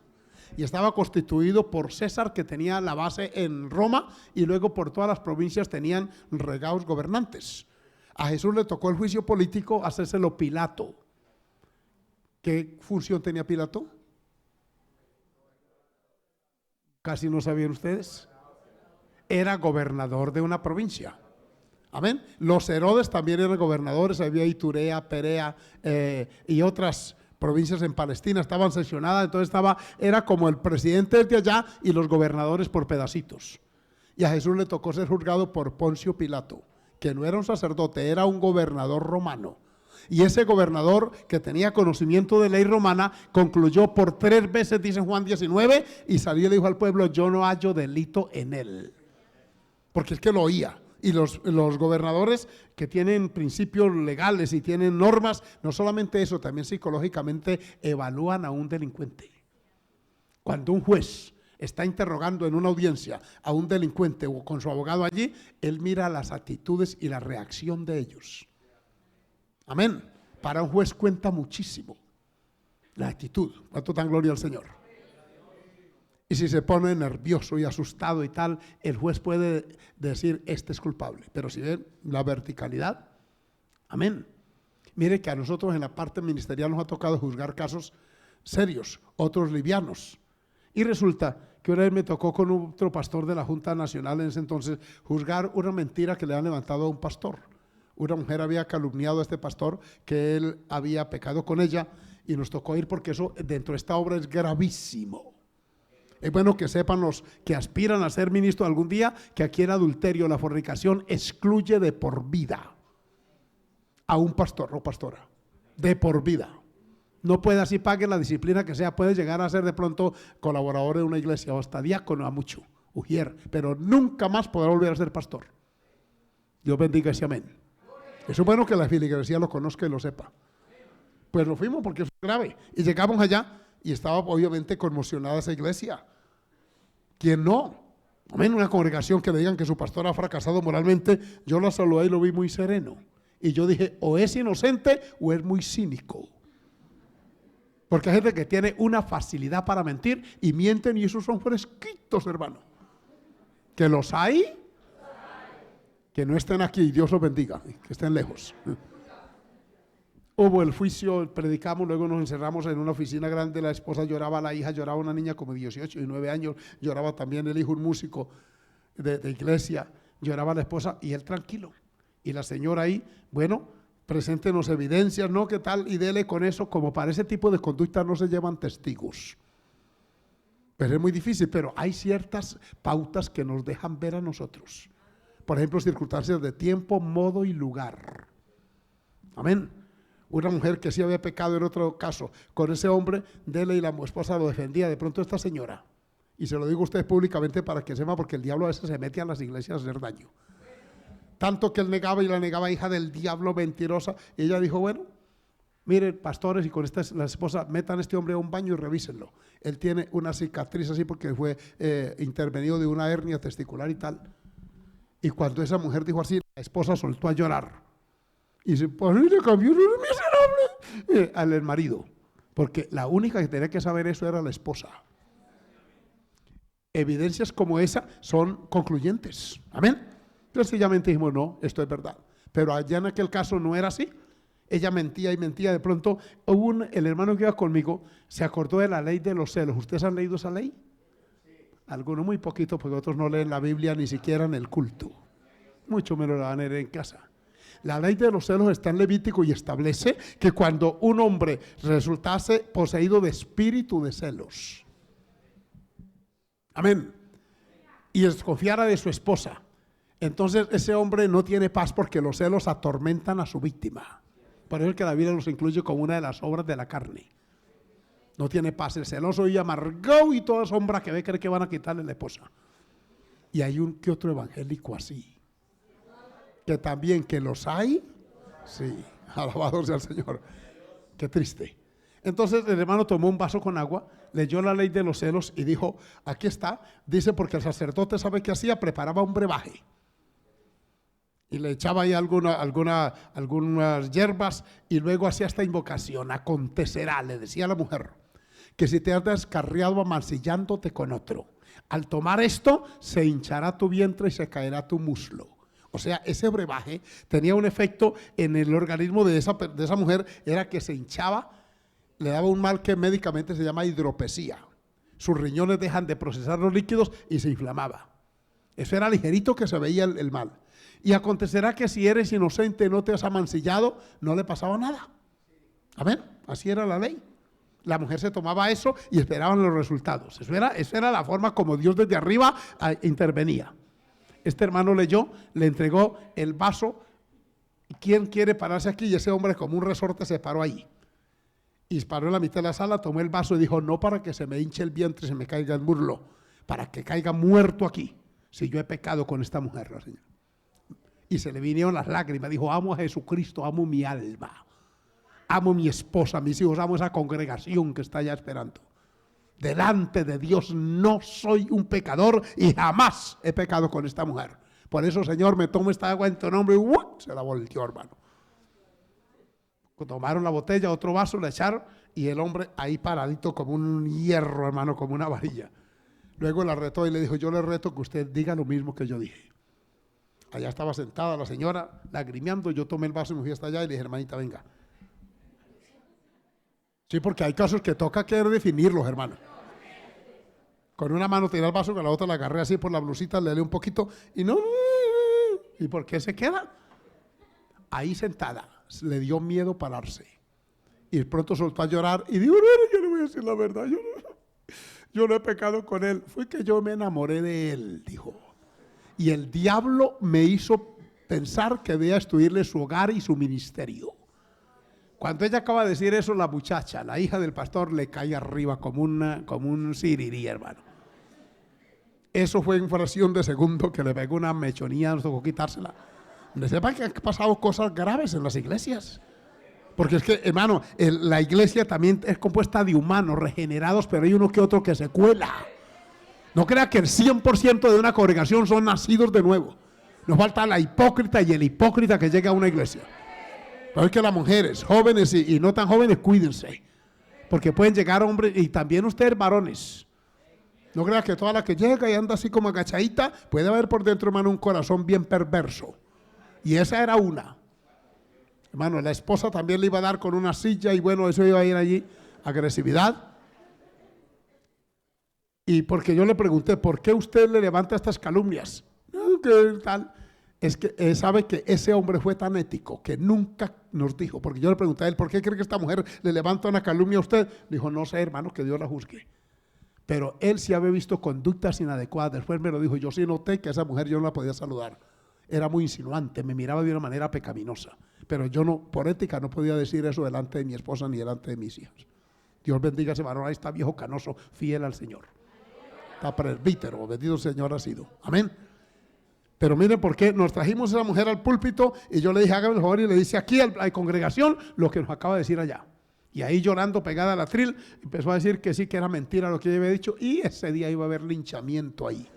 Y estaba constituido por César, que tenía la base en Roma, y luego por todas las provincias tenían regados gobernantes. A Jesús le tocó el juicio político hacérselo Pilato. ¿Qué función tenía Pilato? Casi no sabían ustedes. Era gobernador de una provincia. Amén. Los Herodes también eran gobernadores. Había Iturea, Perea y otras provincias en Palestina estaban seccionadas. Entonces era como el presidente de allá y los gobernadores por pedacitos. Y a Jesús le tocó ser juzgado por Poncio Pilato, que no era un sacerdote, era un gobernador romano. Y ese gobernador, que tenía conocimiento de ley romana, concluyó por 3 veces, dice Juan 19, y salió y le dijo al pueblo: yo no hallo delito en él. Porque es que lo oía. Y los gobernadores, que tienen principios legales y tienen normas, no solamente eso, también psicológicamente evalúan a un delincuente. Cuando un juez está interrogando en una audiencia a un delincuente o con su abogado allí, él mira las actitudes y la reacción de ellos. Amén. Para un juez cuenta muchísimo la actitud. ¿Cuánto dan gloria al Señor? Y si se pone nervioso y asustado y tal, el juez puede decir: este es culpable. Pero si ven la verticalidad, amén. Mire que a nosotros en la parte ministerial nos ha tocado juzgar casos serios, otros livianos. Y resulta que una vez me tocó con otro pastor de la Junta Nacional en ese entonces juzgar una mentira que le han levantado a un pastor. Una mujer había calumniado a este pastor, que él había pecado con ella, y nos tocó ir porque eso dentro de esta obra es gravísimo. Es bueno que sepan los que aspiran a ser ministros algún día que aquí el adulterio, la fornicación excluye de por vida a un pastor o pastora, de por vida. No puede, así pague la disciplina que sea, puede llegar a ser de pronto colaborador de una iglesia o hasta diácono a mucho, ujier, pero nunca más podrá volver a ser pastor. Dios bendiga ese amén. Es bueno que la feligresía lo conozca y lo sepa. Pues nos fuimos porque es grave y llegamos allá y estaba obviamente conmocionada esa iglesia. ¿Quién no? Amén. Una congregación que le digan que su pastor ha fracasado moralmente, yo la saludé y lo vi muy sereno. Y yo dije: o es inocente o es muy cínico. Porque hay gente que tiene una facilidad para mentir y mienten, y esos son fresquitos, hermano. Que los hay, que no estén aquí, Dios los bendiga, que estén lejos. Hubo el juicio, predicamos, luego nos encerramos en una oficina grande, la esposa lloraba, la hija lloraba, una niña como 18 y 9 años, lloraba también el hijo, un músico de iglesia, lloraba la esposa y él tranquilo. Y la señora ahí, bueno, preséntenos evidencias, ¿no? ¿Qué tal? Y dele con eso. Como para ese tipo de conducta no se llevan testigos. Pero es muy difícil, pero hay ciertas pautas que nos dejan ver a nosotros. Por ejemplo, circunstancias de tiempo, modo y lugar. Amén. Una mujer que sí había pecado en otro caso con ese hombre, dele, y la esposa lo defendía. De pronto esta señora, y se lo digo a ustedes públicamente para que sepa, porque el diablo a veces se mete a las iglesias a hacer daño. Tanto que él negaba y la negaba, hija del diablo, mentirosa. Y ella dijo, bueno, miren, pastores, y con esta la esposa, metan a este hombre a un baño y revísenlo. Él tiene una cicatriz así porque fue intervenido de una hernia testicular y tal. Y cuando esa mujer dijo así, la esposa soltó a llorar. Y se pues le cambió, miserable, al marido. Porque la única que tenía que saber eso era la esposa. Evidencias como esa son concluyentes. Amén. Sencillamente dijimos, no, esto es verdad. Pero allá en aquel caso no era así. Ella mentía y mentía. De pronto, el hermano que iba conmigo se acordó de la ley de los celos. ¿Ustedes han leído esa ley? Algunos muy poquito, porque otros no leen la Biblia ni siquiera en el culto. Mucho menos la van a leer en casa. La ley de los celos está en Levítico y establece que cuando un hombre resultase poseído de espíritu de celos, amén, y desconfiara de su esposa, entonces ese hombre no tiene paz, porque los celos atormentan a su víctima. Por eso es que la Biblia los incluye como una de las obras de la carne. No tiene paz, el celoso y amargado, y toda sombra que ve cree que van a quitarle la esposa. Y hay un que otro evangélico así, que también que los hay, sí, alabado sea el Señor. Qué triste. Entonces el hermano tomó un vaso con agua, leyó la ley de los celos y dijo, aquí está, dice, porque el sacerdote sabe qué hacía, preparaba un brebaje y le echaba ahí algunas hierbas, y luego hacía esta invocación: acontecerá, le decía a la mujer, que si te has descarriado amancillándote con otro, al tomar esto se hinchará tu vientre y se caerá tu muslo. O sea, ese brebaje tenía un efecto en el organismo de esa mujer, era que se hinchaba, le daba un mal que médicamente se llama hidropesía. Sus riñones dejan de procesar los líquidos y se inflamaba. Eso era ligerito que se veía el mal. Y acontecerá que si eres inocente, no te has amancillado, no le pasaba nada. Amén. Así era la ley. La mujer se tomaba eso y esperaban los resultados. Esa era la forma como Dios desde arriba intervenía. Este hermano leyó, le entregó el vaso. ¿Quién quiere pararse aquí? Y ese hombre, como un resorte, se paró ahí. Y paró en la mitad de la sala, tomó el vaso y dijo: no para que se me hinche el vientre y se me caiga el muslo, para que caiga muerto aquí, si yo he pecado con esta mujer, la señora. Y se le vinieron las lágrimas. Dijo: amo a Jesucristo, amo mi alma, amo mi esposa, mis hijos, amo esa congregación que está allá esperando. Delante de Dios no soy un pecador y jamás he pecado con esta mujer. Por eso, Señor, me tomo esta agua en tu nombre. Y se la volteó, hermano. Tomaron la botella, otro vaso, le echaron, y el hombre ahí paradito como un hierro, hermano, como una varilla. Luego la retó y le dijo: yo le reto que usted diga lo mismo que yo dije. Allá estaba sentada la señora, lagrimeando. Yo tomé el vaso y me fui hasta allá y le dije: hermanita, venga. Sí, porque hay casos que toca que definirlos, hermano. Con una mano tiré el vaso, con la otra la agarré así por la blusita, le leí un poquito y no. ¿Y por qué se queda? Ahí sentada, le dio miedo pararse. Y de pronto soltó a llorar y dijo: no, yo le voy a decir la verdad, yo no he pecado con él. Fue que yo me enamoré de él, dijo. Y el diablo me hizo pensar que debía destruirle su hogar y su ministerio. Cuando ella acaba de decir eso, la muchacha, la hija del pastor, le cae arriba como un sirirí, hermano. Eso fue en fracción de segundo que le pegó una mechonía, nos tocó quitársela. De sepa que han pasado cosas graves en las iglesias. Porque es que, hermano, la iglesia también es compuesta de humanos regenerados, pero hay uno que otro que se cuela. No crea que el 100% de una congregación son nacidos de nuevo. Nos falta la hipócrita y el hipócrita que llega a una iglesia. Pero es que las mujeres, jóvenes y no tan jóvenes, cuídense. Porque pueden llegar hombres, y también ustedes varones. No crea que toda la que llega y anda así como agachadita, puede haber por dentro, hermano, un corazón bien perverso. Y esa era una. Hermano, la esposa también le iba a dar con una silla y bueno, eso iba a ir allí, agresividad. Y porque yo le pregunté: ¿por qué usted le levanta estas calumnias? ¿Qué tal? Es que sabe que ese hombre fue tan ético que nunca nos dijo, porque yo le pregunté a él: ¿por qué cree que esta mujer le levanta una calumnia a usted? Dijo: no sé, hermano, que Dios la juzgue. Pero él sí había visto conductas inadecuadas. Después me lo dijo: yo sí noté que a esa mujer yo no la podía saludar. Era muy insinuante, me miraba de una manera pecaminosa. Pero yo no, por ética, no podía decir eso delante de mi esposa ni delante de mis hijas. Dios bendiga a ese varón, ahí está viejo canoso, fiel al Señor. Está presbítero, bendito el Señor ha sido. Amén. Pero miren por qué nos trajimos a esa mujer al púlpito y yo le dije, hágame el favor, y le dice aquí a la congregación lo que nos acaba de decir allá. Y ahí llorando pegada al atril, empezó a decir que sí, que era mentira lo que ella había dicho, y ese día iba a haber linchamiento ahí.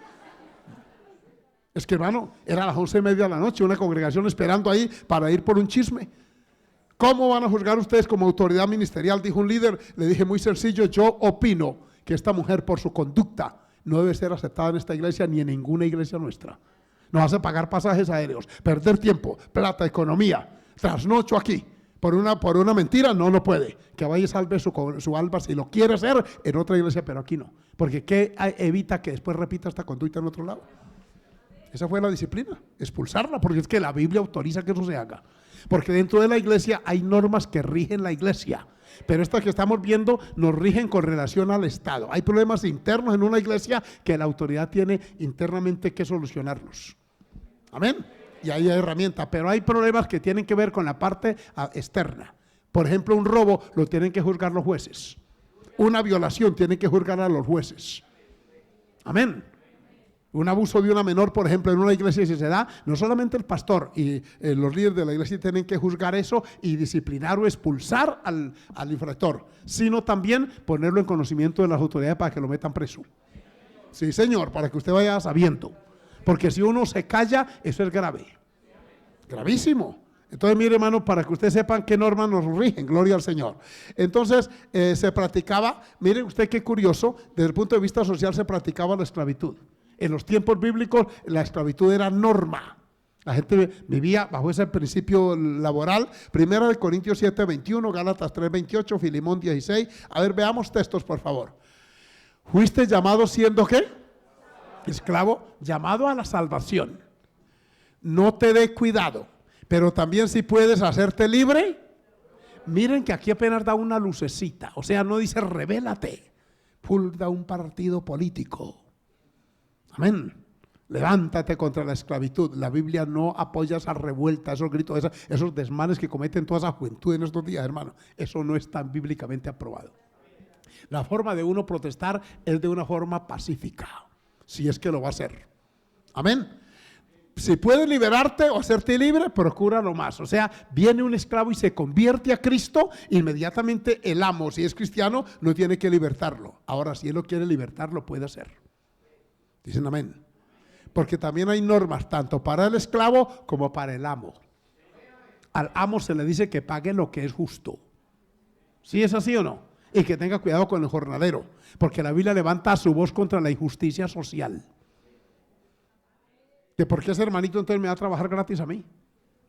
Es que hermano, era las 11:30 de la noche, una congregación esperando ahí para ir por un chisme. ¿Cómo van a juzgar ustedes como autoridad ministerial? Dijo un líder. Le dije muy sencillo, yo opino que esta mujer por su conducta no debe ser aceptada en esta iglesia ni en ninguna iglesia nuestra. Nos hace pagar pasajes aéreos, perder tiempo, plata, economía, trasnocho aquí. Por una mentira no puede. Que vaya y salve su alma si lo quiere hacer en otra iglesia, pero aquí no. Porque ¿qué evita que después repita esta conducta en otro lado? Esa fue la disciplina, expulsarla, porque es que la Biblia autoriza que eso se haga. Porque dentro de la iglesia hay normas que rigen la iglesia, pero estas que estamos viendo nos rigen con relación al Estado. Hay problemas internos en una iglesia que la autoridad tiene internamente que solucionarlos. Amén. Y ahí hay herramientas, pero hay problemas que tienen que ver con la parte externa. Por ejemplo, un robo lo tienen que juzgar los jueces. Una violación tienen que juzgar a los jueces. Amén. Un abuso de una menor, por ejemplo, en una iglesia, si se da, no solamente el pastor y los líderes de la iglesia tienen que juzgar eso y disciplinar o expulsar al infractor, sino también ponerlo en conocimiento de las autoridades para que lo metan preso. Sí, señor, para que usted vaya sabiendo. Porque si uno se calla, eso es grave. Gravísimo. Entonces, mire, hermano, para que ustedes sepan qué normas nos rigen, gloria al Señor. Entonces, se practicaba, mire usted qué curioso, desde el punto de vista social se practicaba la esclavitud. En los tiempos bíblicos la esclavitud era norma. La gente vivía bajo ese principio laboral. Primera de Corintios 7:21, Gálatas 3:28, Filemón 16. A ver, veamos textos, por favor. ¿Fuiste llamado siendo qué? Esclavo, llamado a la salvación. No te dé cuidado, pero también si puedes hacerte libre. Miren que aquí apenas da una lucecita, o sea, no dice rebélate, funda un partido político. Amén. Levántate contra la esclavitud. La Biblia no apoya esa revuelta, esos gritos, esos desmanes que cometen toda esa juventud en estos días, hermano. Eso no está bíblicamente aprobado. La forma de uno protestar es de una forma pacífica, si es que lo va a hacer. Amén. Si puedes liberarte o hacerte libre, procúralo más. O sea, viene un esclavo y se convierte a Cristo, inmediatamente el amo, si es cristiano, no tiene que libertarlo. Ahora, si él lo quiere libertar, lo puede hacer. Dicen amén. Porque también hay normas tanto para el esclavo como para el amo. Al amo se le dice que pague lo que es justo. ¿Sí es así o no? Y que tenga cuidado con el jornalero, porque la Biblia levanta su voz contra la injusticia social. ¿Que por qué ese hermanito entonces me va a trabajar gratis a mí?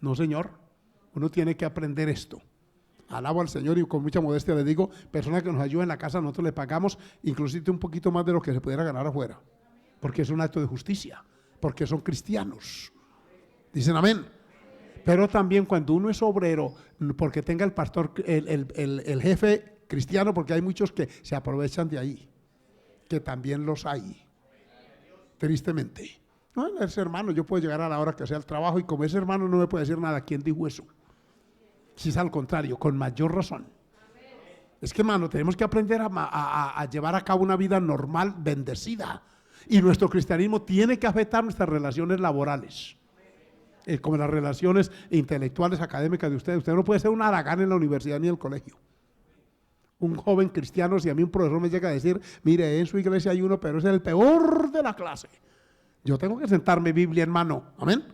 No, señor. Uno tiene que aprender esto. Alabo al Señor y con mucha modestia le digo, personas que nos ayudan en la casa, nosotros le pagamos inclusive un poquito más de lo que se pudiera ganar afuera. Porque es un acto de justicia, porque son cristianos. Dicen amén. Pero también cuando uno es obrero, porque tenga el pastor, el jefe cristiano, porque hay muchos que se aprovechan de ahí, que también los hay, tristemente. No, ese hermano, yo puedo llegar a la hora que sea el trabajo y como ese hermano no me puede decir nada, ¿quién dijo eso? Si es al contrario, con mayor razón. Es que, hermano, tenemos que aprender a llevar a cabo una vida normal, bendecida. Y nuestro cristianismo tiene que afectar nuestras relaciones laborales, como las relaciones intelectuales, académicas de ustedes. Usted no puede ser un haragán en la universidad ni en el colegio. Un joven cristiano, si a mí un profesor me llega a decir, mire, en su iglesia hay uno, pero es el peor de la clase. Yo tengo que sentarme Biblia en mano, amén,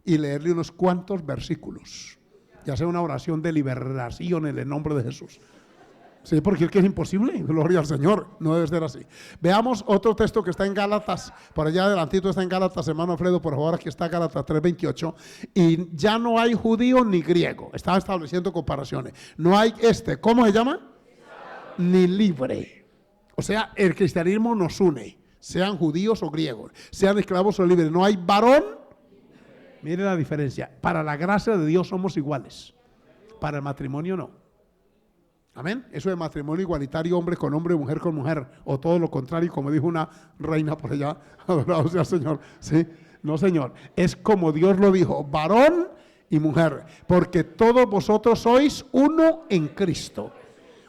y leerle unos cuantos versículos, ya sea una oración de liberación en el nombre de Jesús. Sí, porque es que es imposible, gloria al Señor, no debe ser así. Veamos otro texto que está en Gálatas, por allá adelantito está en Gálatas, hermano Alfredo, por favor, aquí está Gálatas 3:28, y ya no hay judío ni griego, estaba estableciendo comparaciones, no hay ¿cómo se llama? Ni libre. O sea, el cristianismo nos une, sean judíos o griegos, sean esclavos o libres, no hay varón. Mire la diferencia, para la gracia de Dios somos iguales, para el matrimonio no. Amén. Eso de matrimonio igualitario, hombre con hombre, mujer con mujer, o todo lo contrario, como dijo una reina por allá, adorado sea el Señor. ¿Sí? No, señor. Es como Dios lo dijo, varón y mujer, porque todos vosotros sois uno en Cristo.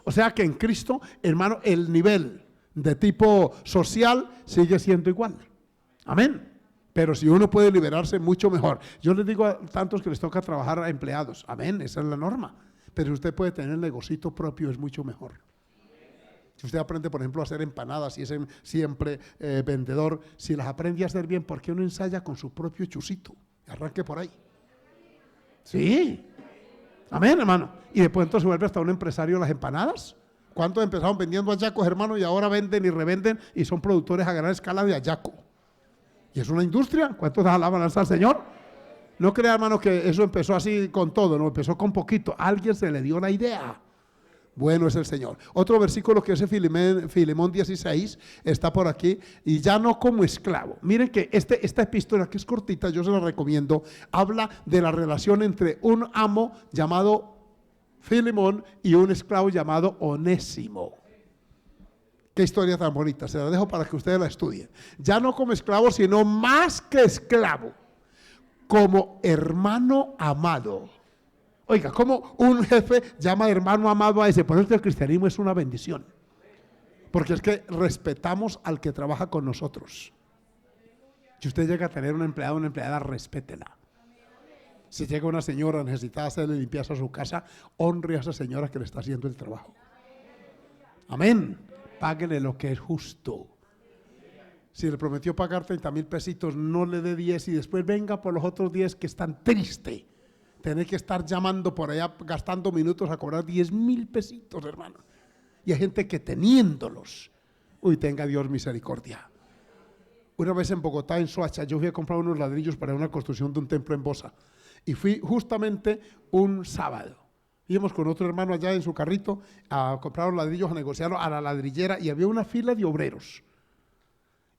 O sea que en Cristo, hermano, el nivel de tipo social sigue siendo igual. Amén. Pero si uno puede liberarse, mucho mejor. Yo les digo a tantos que les toca trabajar a empleados, amén, esa es la norma. Pero si usted puede tener el negocito propio, es mucho mejor. Si usted aprende, por ejemplo, a hacer empanadas y es siempre vendedor, si las aprende a hacer bien, ¿por qué uno ensaya con su propio chusito? Arranque por ahí. Sí. Amén, hermano. Y después entonces se vuelve hasta un empresario de las empanadas. ¿Cuántos empezaron vendiendo hallacos, hermano, y ahora venden y revenden y son productores a gran escala de hallaco? Y es una industria. ¿Cuántos alaban al Señor? No crea, hermano, que eso empezó así con todo, no, empezó con poquito. A alguien se le dio la idea. Bueno es el Señor. Otro versículo que es Filemón 16 está por aquí. Y ya no como esclavo. Miren que esta epístola, que es cortita, yo se la recomiendo, habla de la relación entre un amo llamado Filemón y un esclavo llamado Onésimo. Qué historia tan bonita, se la dejo para que ustedes la estudien. Ya no como esclavo, sino más que esclavo, como hermano amado. Oiga, como un jefe llama hermano amado a ese. Por eso el cristianismo es una bendición, porque es que respetamos al que trabaja con nosotros. Si usted llega a tener un empleado o una empleada, respétela. Si llega una señora necesitada hacerle limpieza a su casa, honre a esa señora que le está haciendo el trabajo. Amén. Páguele lo que es justo. Si le prometió pagar 30,000 pesitos, no le dé 10 y después venga por los otros 10 que están tristes. Tener que estar llamando por allá, gastando minutos a cobrar 10,000 pesitos, hermano. Y hay gente que teniéndolos, tenga Dios misericordia. Una vez en Bogotá, en Soacha, yo fui a comprar unos ladrillos para una construcción de un templo en Bosa. Y fui justamente un sábado. Íbamos con otro hermano allá en su carrito a comprar los ladrillos, a negociarlo a la ladrillera, y había una fila de obreros.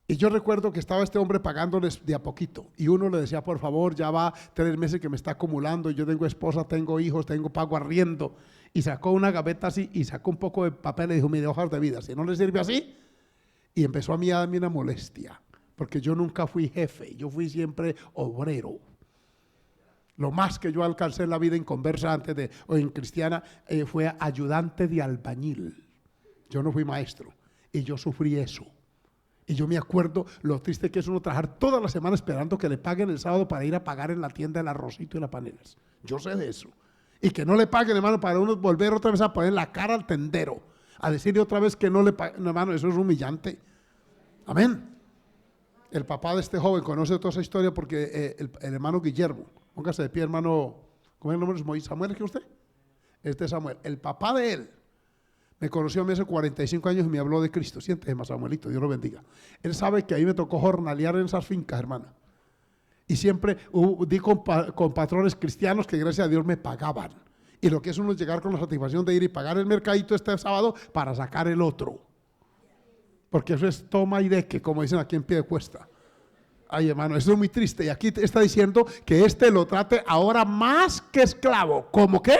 Y yo recuerdo que estaba este hombre pagándoles de a poquito. Y uno le decía, por favor, ya va 3 meses que me está acumulando. Yo tengo esposa, tengo hijos, tengo pago arriendo. Y sacó una gaveta así y sacó un poco de papel y dijo, mire, hojas de vida, si no le sirve así. Y empezó a darme una molestia, porque yo nunca fui jefe, yo fui siempre obrero. Lo más que yo alcancé en la vida en conversa o en cristiana fue ayudante de albañil. Yo no fui maestro y yo sufrí eso. Y yo me acuerdo lo triste que es uno trabajar toda la semana esperando que le paguen el sábado para ir a pagar en la tienda el arrocito y las panelas. Yo sé de eso. Y que no le paguen, hermano, para uno volver otra vez a poner la cara al tendero, a decirle otra vez que no le paguen. No, hermano, eso es humillante. Amén. El papá de este joven conoce toda esa historia porque el hermano Guillermo, póngase de pie, hermano, ¿cómo es el nombre? ¿Es Samuel, es que usted? Este es Samuel. El papá de él me conoció a mí hace 45 años y me habló de Cristo. Siéntese más, Samuelito, Dios lo bendiga. Él sabe que ahí me tocó jornalear en esas fincas, hermano. Y siempre di con patrones cristianos que gracias a Dios me pagaban. Y lo que es uno es llegar con la satisfacción de ir y pagar el mercadito este sábado para sacar el otro. Porque eso es toma y deque, como dicen aquí en Piedecuesta. Ay, hermano, eso es muy triste. Y aquí está diciendo que lo trate ahora más que esclavo. ¿Cómo qué?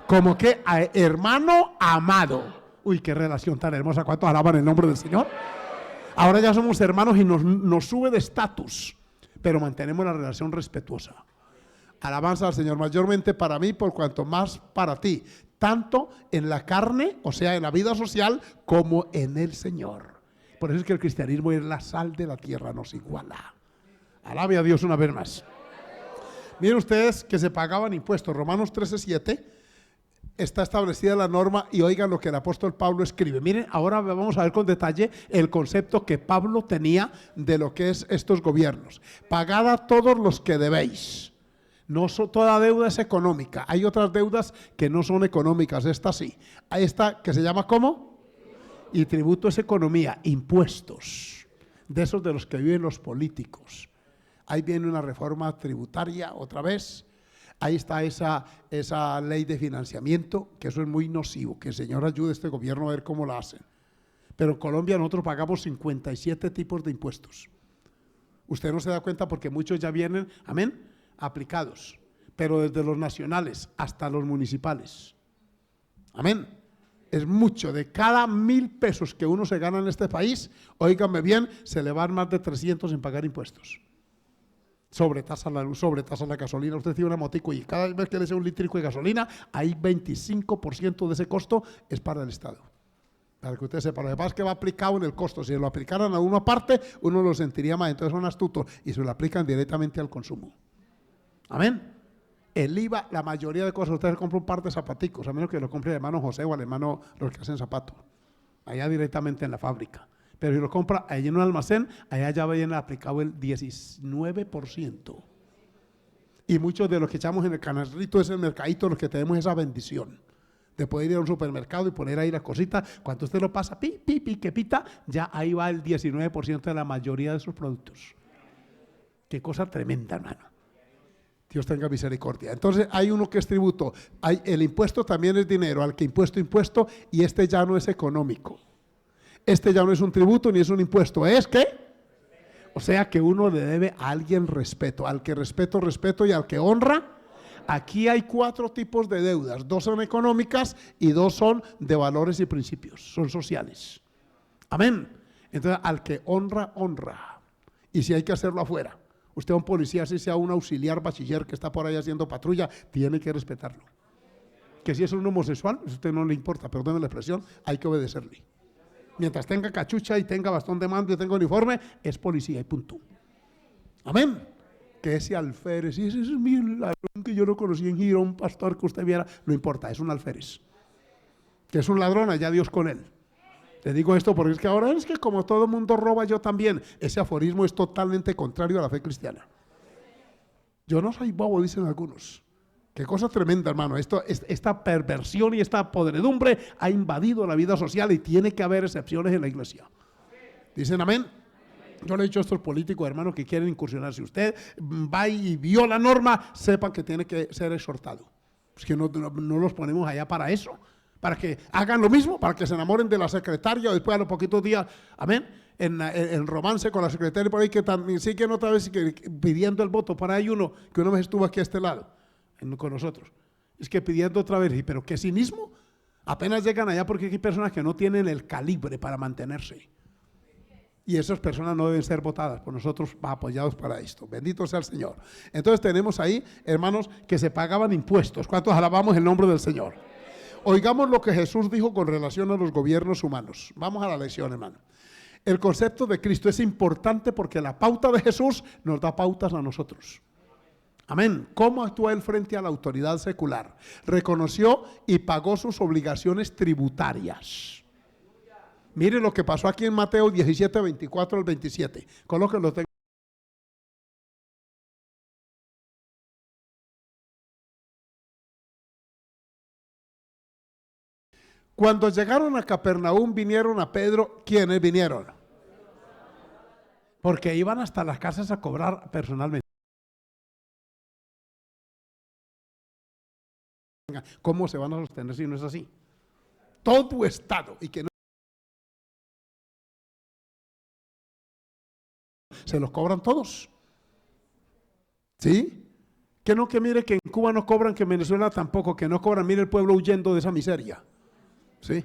Como que hermano amado. Uy, qué relación tan hermosa. ¿Cuántos alaban el nombre del Señor? Ahora ya somos hermanos y nos sube de estatus, pero mantenemos la relación respetuosa. Alabanza al Señor, mayormente para mí, por cuanto más para ti, tanto en la carne, o sea, en la vida social, como en el Señor. Por eso es que el cristianismo es la sal de la tierra, nos iguala. Alabe a Dios una vez más. Miren ustedes que se pagaban impuestos. Romanos 13:7 está establecida la norma y oigan lo que el apóstol Pablo escribe. Miren, ahora vamos a ver con detalle el concepto que Pablo tenía de lo que es estos gobiernos. Pagad a todos los que debéis. No toda deuda es económica. Hay otras deudas que no son económicas. Esta sí. Hay esta que se llama ¿cómo? Y tributo es economía, impuestos. De esos de los que viven los políticos. Ahí viene una reforma tributaria otra vez. Ahí está esa ley de financiamiento, que eso es muy nocivo. Que el Señor ayude a este gobierno a ver cómo la hacen. Pero en Colombia nosotros pagamos 57 tipos de impuestos. Usted no se da cuenta porque muchos ya vienen, amén, aplicados, pero desde los nacionales hasta los municipales. Amén. Es mucho. De cada 1,000 pesos que uno se gana en este país, óigame bien, se le van más de 300 en pagar impuestos. Sobretasa la luz, sobretasa la gasolina. Usted tiene una motico y cada vez que le echa un litrico de gasolina, hay 25% de ese costo es para el Estado. Para que usted sepa, lo que pasa es que va aplicado en el costo. Si lo aplicaran a una parte, uno lo sentiría más. Entonces son astutos y se lo aplican directamente al consumo. Amén. El IVA, la mayoría de cosas, usted compra un par de zapaticos, a menos que lo compre el hermano José o el hermano los que hacen zapatos, allá directamente en la fábrica. Pero si lo compra allí en un almacén, allá ya viene aplicado el 19%. Y muchos de los que echamos en el canalito es el mercadito, los que tenemos esa bendición de poder ir a un supermercado y poner ahí las cositas. Cuando usted lo pasa, pi, pi, pi, que pita, ya ahí va el 19% de la mayoría de sus productos. Qué cosa tremenda, hermano. Dios tenga misericordia. Entonces hay uno que es tributo. El impuesto también es dinero, al que impuesto, y este ya no es económico. Este ya no es un tributo ni es un impuesto. ¿Es qué? O sea que uno le debe a alguien respeto. Al que respeto y al que honra. Aquí hay 4 tipos de deudas, 2 son económicas y 2 son de valores y principios, son sociales. Amén. Entonces, al que honra, honra. Y si hay que hacerlo afuera, usted a un policía, si sea un auxiliar bachiller que está por ahí haciendo patrulla, tiene que respetarlo. Que si es un homosexual, a usted no le importa, perdone la expresión, hay que obedecerle. Mientras tenga cachucha y tenga bastón de mando y tenga uniforme, es policía y punto. Amén. Que ese alférez, y ese es mi ladrón que yo no conocí en Girón, pastor que usted viera, no importa, es un alférez. Que es un ladrón, allá Dios con él. Le digo esto porque es que ahora es que como todo el mundo roba, yo también. Ese aforismo es totalmente contrario a la fe cristiana. Yo no soy bobo, dicen algunos. Qué cosa tremenda, hermano. Esta perversión y esta podredumbre ha invadido la vida social y tiene que haber excepciones en la iglesia. ¿Dicen amén? Yo le he dicho a estos políticos, hermanos, que quieren incursionar. Si usted va y viola norma, sepan que tiene que ser exhortado. Pues que no los ponemos allá para eso, para que hagan lo mismo, para que se enamoren de la secretaria o después a los poquitos días, amén, en romance con la secretaria por ahí, que también siguen otra vez pidiendo el voto. Para ahí uno, que una vez estuvo aquí a este lado, con nosotros. Es que pidiendo otra vez, pero qué cinismo. Apenas llegan allá porque hay personas que no tienen el calibre para mantenerse. Y esas personas no deben ser votadas por nosotros, apoyados para esto. Bendito sea el Señor. Entonces tenemos ahí, hermanos, que se pagaban impuestos. ¿Cuántos alabamos el nombre del Señor? Oigamos lo que Jesús dijo con relación a los gobiernos humanos. Vamos a la lección, hermano. El concepto de Cristo es importante porque la pauta de Jesús nos da pautas a nosotros. Amén. ¿Cómo actúa él frente a la autoridad secular? Reconoció y pagó sus obligaciones tributarias. Mire lo que pasó aquí en Mateo 17, 24 al 27. Colóquenlo. Cuando llegaron a Capernaum, vinieron a Pedro. ¿Quiénes vinieron? Porque iban hasta las casas a cobrar personalmente. ¿Cómo se van a sostener si no es así? Todo Estado, y que no se los cobran todos. ¿Sí? Que no, que mire que en Cuba no cobran, que en Venezuela tampoco, que no cobran. Mire el pueblo huyendo de esa miseria. ¿Sí?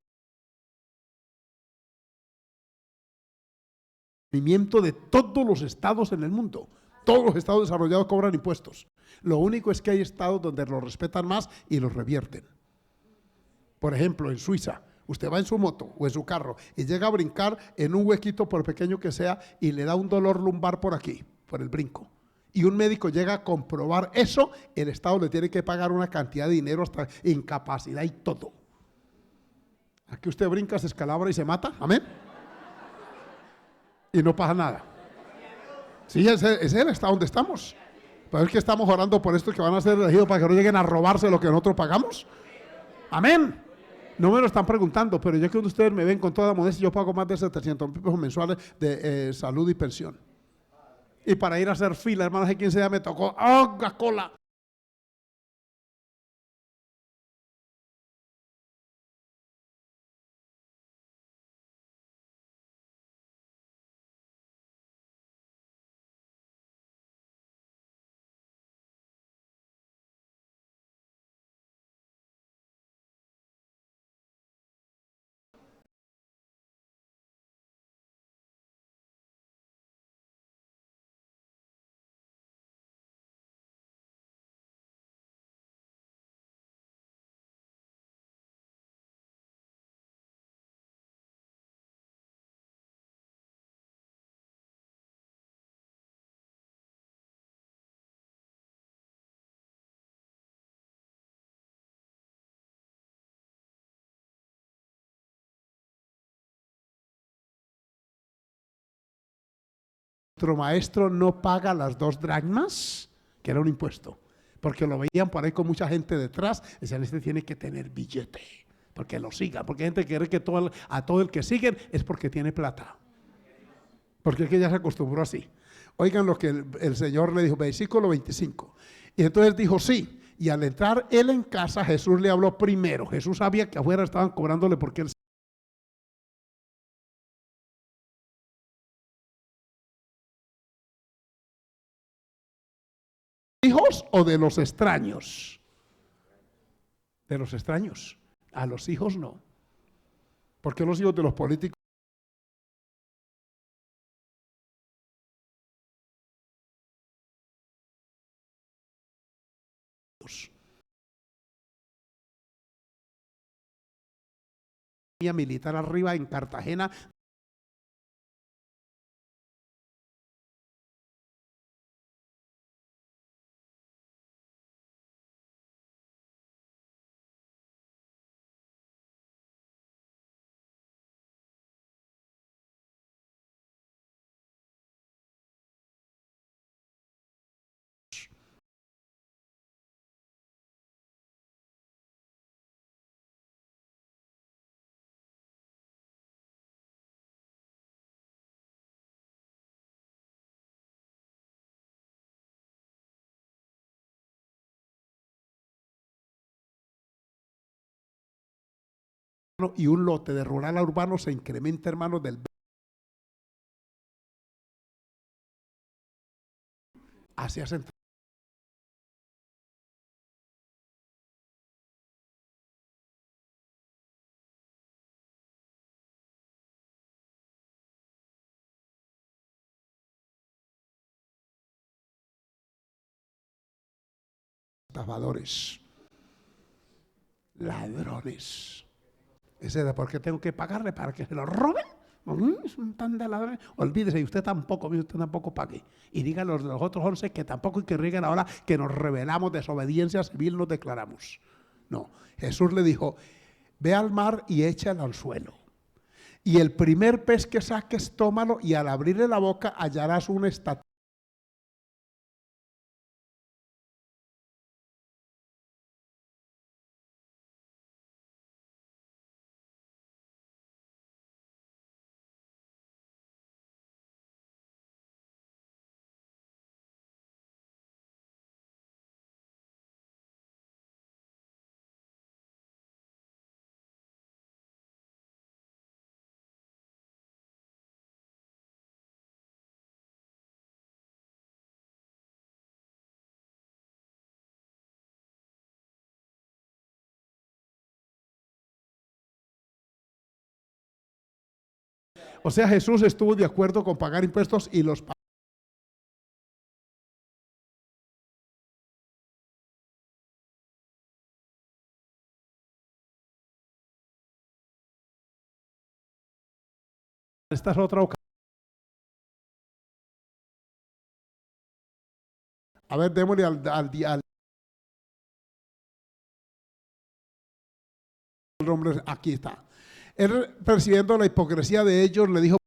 De todos los estados en el mundo. Todos los estados desarrollados cobran impuestos. Lo único es que hay estados donde los respetan más y los revierten. Por ejemplo, en Suiza, usted va en su moto o en su carro y llega a brincar en un huequito, por pequeño que sea, y le da un dolor lumbar por aquí, por el brinco. Y un médico llega a comprobar eso, el Estado le tiene que pagar una cantidad de dinero hasta incapacidad y todo. Aquí usted brinca, se escalabra y se mata, amén. Y no pasa nada. Sí, ese es el estado donde estamos. Pero es que estamos orando por estos que van a ser elegidos para que no lleguen a robarse lo que nosotros pagamos. Amén. No me lo están preguntando, pero yo que ustedes me ven con toda modestia, yo pago más de 700,000 pesos mensuales de salud y pensión. Y para ir a hacer fila, hermanos, hace 15 días me tocó, ¡oh, cola! vuestro maestro no paga las 2 dracmas, que era un impuesto, porque lo veían por ahí con mucha gente detrás, decían, este tiene que tener billete, porque lo sigan, porque hay gente que cree que a todo el que siguen es porque tiene plata, porque es que ya se acostumbró así. Oigan lo que el Señor le dijo, versículo 25, y entonces dijo sí, y al entrar él en casa, Jesús le habló primero. Jesús sabía que afuera estaban cobrándole porque él hijos o de los extraños. De los extraños. A los hijos no. Porque los hijos de los políticos militar arriba en Cartagena. Y un lote de rural a urbano se incrementa, hermanos, del hacia central. Estafadores, ladrones. Ese de por qué tengo que pagarle para que se lo roben. Es un tan de ladrones. Olvídese, y usted tampoco pague. Y digan los de los otros 11 que tampoco, y que rieguen ahora que nos rebelamos, desobediencia civil nos declaramos. No, Jesús le dijo, ve al mar y échalo al suelo. Y el primer pez que saques, tómalo, y al abrirle la boca hallarás una estatua. O sea, Jesús estuvo de acuerdo con pagar impuestos y los pagó. Esta es otra ocasión. A ver, démosle al hombre, aquí está. Él, percibiendo la hipocresía de ellos, le dijo,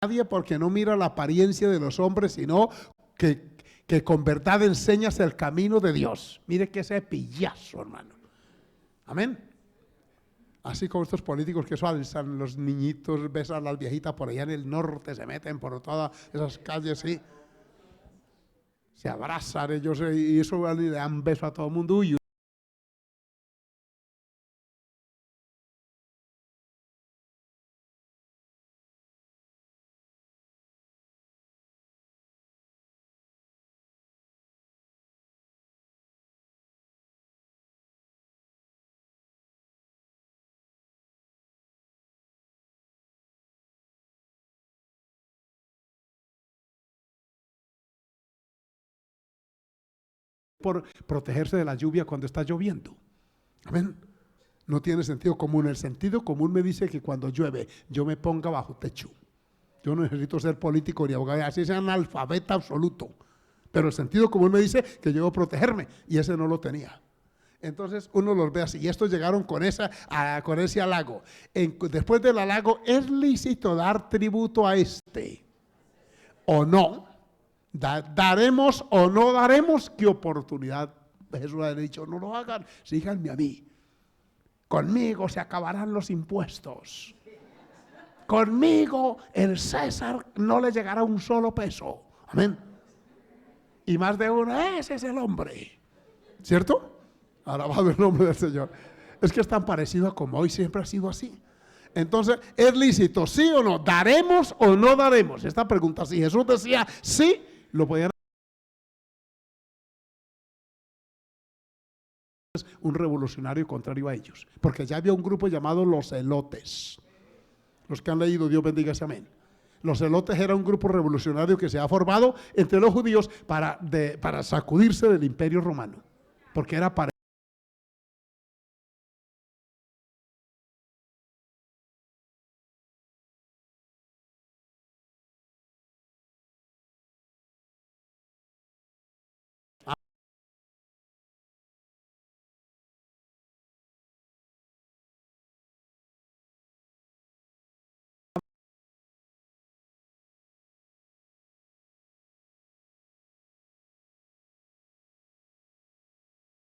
nadie, porque no mira la apariencia de los hombres, sino que con verdad enseñas el camino de Dios. Mire que ese pillazo, hermano. Amén. Así como estos políticos que salsan, los niñitos, besan a las viejitas por allá en el norte, se meten por todas esas calles, sí. Se abrazan ellos y eso le dan beso a todo el mundo. Uy, por protegerse de la lluvia cuando está lloviendo. Amén. No tiene sentido común. El sentido común me dice que cuando llueve yo me ponga bajo techo. Yo no necesito ser político ni abogado, así sea analfabeta absoluto. Pero el sentido común me dice que yo debo protegerme, y ese no lo tenía. Entonces uno los ve así, y estos llegaron con ese halago. Después del halago, ¿es lícito dar tributo a este o no? ¿Daremos o no daremos? ¿Qué oportunidad? Jesús ha dicho, no lo hagan, síganme a mí. Conmigo se acabarán los impuestos. Conmigo el César no le llegará un solo peso. Amén. Y más de uno, ese es el hombre. ¿Cierto? Alabado el nombre del Señor. Es que es tan parecido a como hoy siempre ha sido así. Entonces, ¿es lícito, sí o no? ¿Daremos o no daremos? Esta pregunta, si Jesús decía sí, lo podían hacer un revolucionario contrario a ellos. Porque ya había un grupo llamado los celotes. Los que han leído, Dios bendiga ese amén. Los celotes era un grupo revolucionario que se ha formado entre los judíos para sacudirse del imperio romano. Porque era para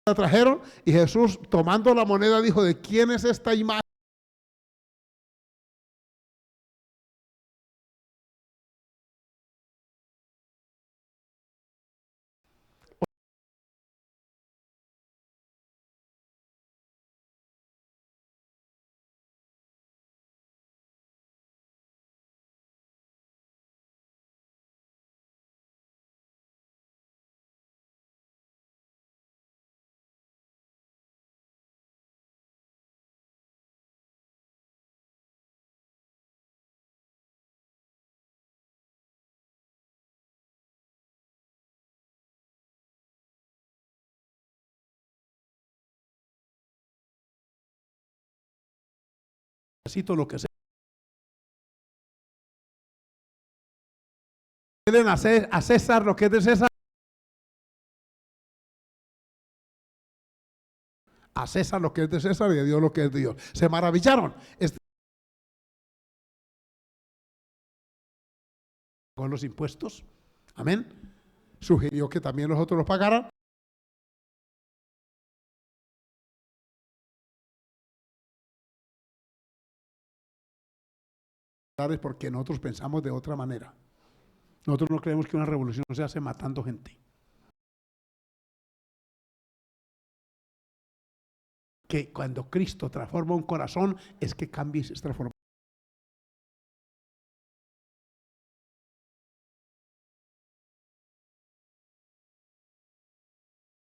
la trajeron, y Jesús, tomando la moneda, dijo, ¿de quién es esta imagen? Necesito lo que sea. Quieren hacer a César lo que es de César, a César lo que es de César y a Dios lo que es de Dios. Se maravillaron. Con los impuestos, amén. Sugirió que también los otros los pagaran. Porque nosotros pensamos de otra manera. Nosotros no creemos que una revolución se hace matando gente. Que cuando Cristo transforma un corazón, es que cambia y se transforma.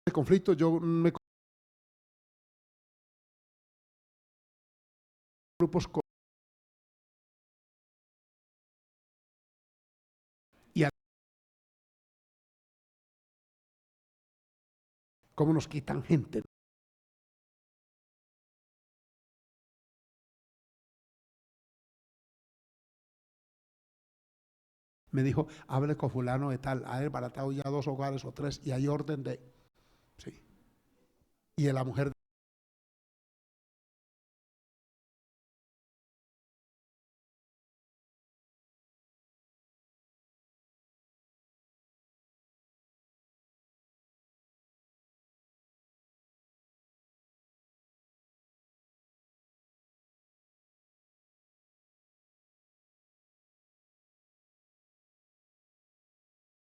El conflicto, yo me grupos y cómo nos quitan gente. Me dijo, hable con fulano de tal, ha desbaratado ya 2 hogares o 3 y hay orden de, sí. Y la mujer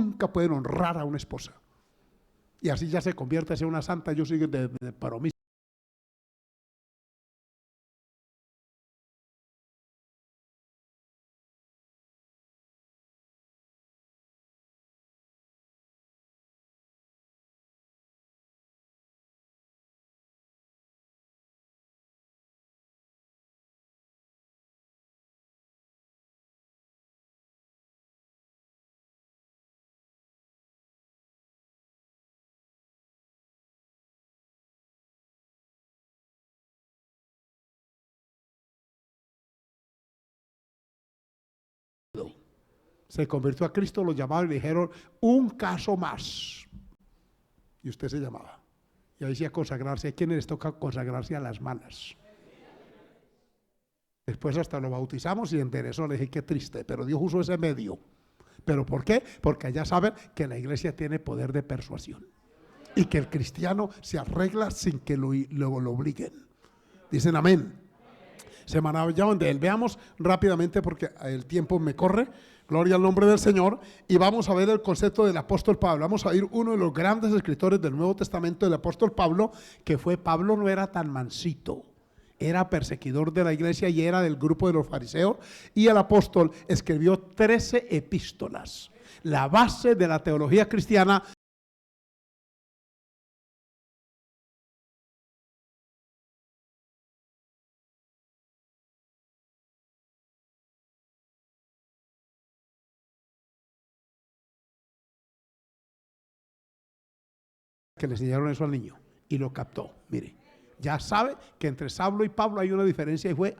nunca pueden honrar a una esposa. Y así ya se convierte en una santa, yo sigo de promiscuo. Se convirtió a Cristo, lo llamaron y le dijeron, un caso más. Y usted se llamaba. Y ahí decía consagrarse. ¿A quiénes les toca consagrarse a las malas? Después hasta lo bautizamos y enderezó. Le dije, qué triste, pero Dios usó ese medio. ¿Pero por qué? Porque allá saben que la iglesia tiene poder de persuasión. Y que el cristiano se arregla sin que lo obliguen. Dicen amén. Se maravillaban de él. Veamos rápidamente porque el tiempo me corre. Gloria al nombre del Señor. Y vamos a ver el concepto del apóstol Pablo. Vamos a ir uno de los grandes escritores del Nuevo Testamento, del apóstol Pablo, que fue Pablo. No era tan mansito. Era perseguidor de la iglesia y era del grupo de los fariseos. Y el apóstol escribió 13 epístolas. La base de la teología cristiana. Que le enseñaron eso al niño y lo captó. Mire, ya sabe que entre Saulo y Pablo hay una diferencia y fue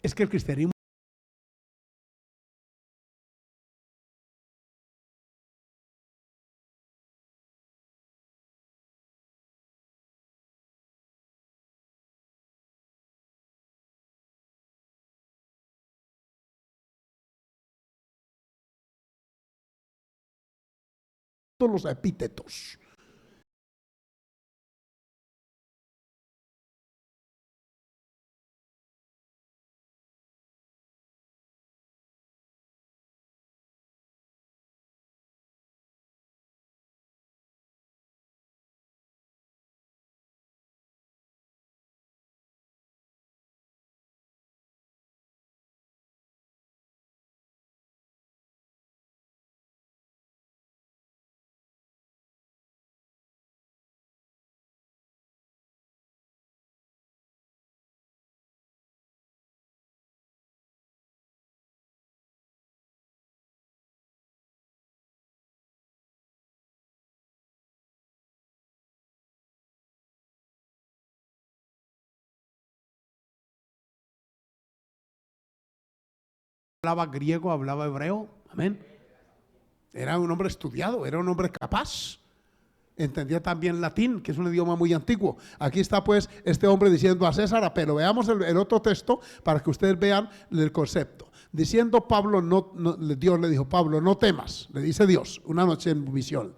es que el cristianismo los epítetos. Hablaba griego, hablaba hebreo, amén. Era un hombre estudiado, era un hombre capaz. Entendía también latín, que es un idioma muy antiguo. Aquí está pues este hombre diciendo a César, pero veamos el otro texto para que ustedes vean el concepto. Diciendo Pablo, Dios le dijo, Pablo, no temas, le dice Dios, una noche en visión.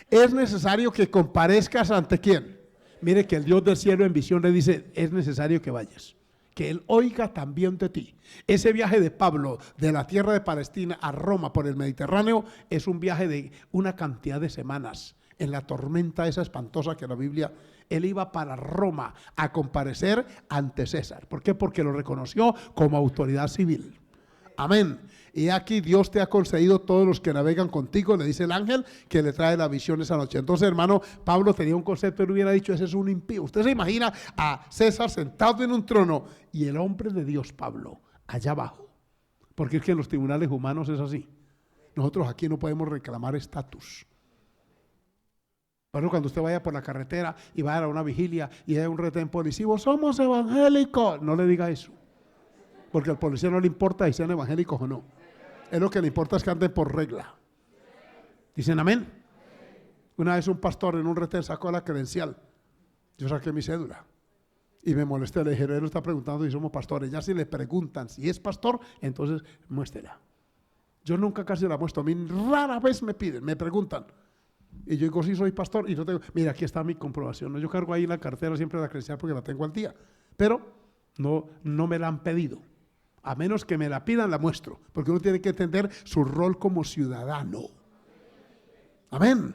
Es necesario que comparezcas ante ¿quién? Mire que el Dios del cielo en visión le dice, es necesario que vayas. Que él oiga también de ti. Ese viaje de Pablo de la tierra de Palestina a Roma por el Mediterráneo es un viaje de una cantidad de semanas. En la tormenta esa espantosa que la Biblia, él iba para Roma a comparecer ante César. ¿Por qué? Porque lo reconoció como autoridad civil. Amén. Y aquí Dios te ha concedido todos los que navegan contigo, le dice el ángel que le trae la visión esa noche. Entonces, hermano, Pablo tenía un concepto y le hubiera dicho, ese es un impío. Usted se imagina a César sentado en un trono y el hombre de Dios, Pablo, allá abajo. Porque es que en los tribunales humanos es así. Nosotros aquí no podemos reclamar estatus. Pero cuando usted vaya por la carretera y vaya a una vigilia y hay un retén policivo, somos evangélicos, no le diga eso. Porque al policía no le importa si sean evangélicos o no. Es lo que le importa es que anden por regla. ¿Dicen amén? Una vez un pastor en un retén sacó la credencial. Yo saqué mi cédula. Y me molesté, le dije, él está preguntando si somos pastores. Ya si le preguntan si es pastor, entonces muéstrela. Yo nunca casi la muestro. A mí rara vez me piden, me preguntan. Y yo digo, sí soy pastor. Y yo tengo, mira, aquí está mi comprobación. Yo cargo ahí en la cartera siempre la credencial porque la tengo al día. Pero no me la han pedido. A menos que me la pidan, la muestro. Porque uno tiene que entender su rol como ciudadano. Amén.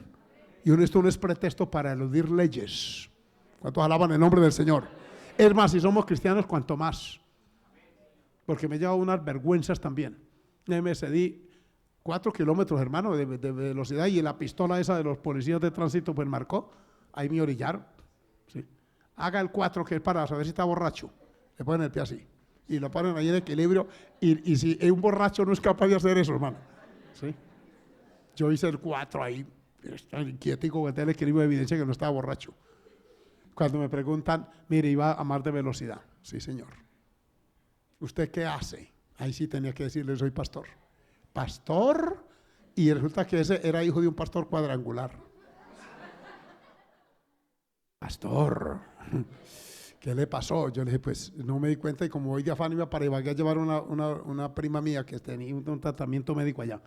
Y esto no es pretexto para eludir leyes. ¿Cuántos alaban el nombre del Señor? Es más, si somos cristianos, cuanto más. Porque me lleva unas vergüenzas también. Me cedí 4 kilómetros, hermano, de velocidad y la pistola esa de los policías de tránsito pues marcó. Ahí me orillaron. Sí. Haga el 4 que es para saber si está borracho. Le ponen el pie así. y lo ponen ahí en equilibrio. Y si un borracho no es capaz de hacer eso, hermano. ¿Sí? Yo hice el 4 ahí, está inquietico que el equilibrio de evidencia que no estaba borracho. Cuando me preguntan, mire, iba a más de velocidad. Sí, señor. ¿Usted qué hace? Ahí sí tenía que decirle, soy pastor. ¿Pastor? Y resulta que ese era hijo de un pastor cuadrangular. Pastor, ¿qué le pasó? Yo le dije, pues no me di cuenta, y como voy de afán iba para Ibagué a llevar una prima mía que tenía un tratamiento médico allá.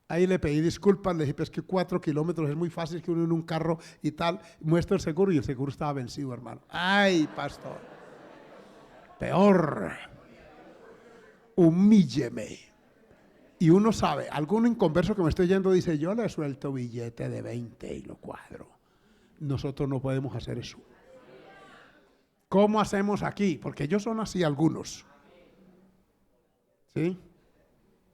Ahí le pedí disculpas, le dije, pues que 4 kilómetros es muy fácil que uno en un carro y tal, muestra el seguro, y el seguro estaba vencido, hermano. Ay, pastor, peor, humílleme. Y uno sabe, alguno inconverso que me estoy yendo dice, yo le suelto billete de 20 y lo cuadro. Nosotros no podemos hacer eso. ¿Cómo hacemos aquí? Porque ellos son así algunos. ¿Sí?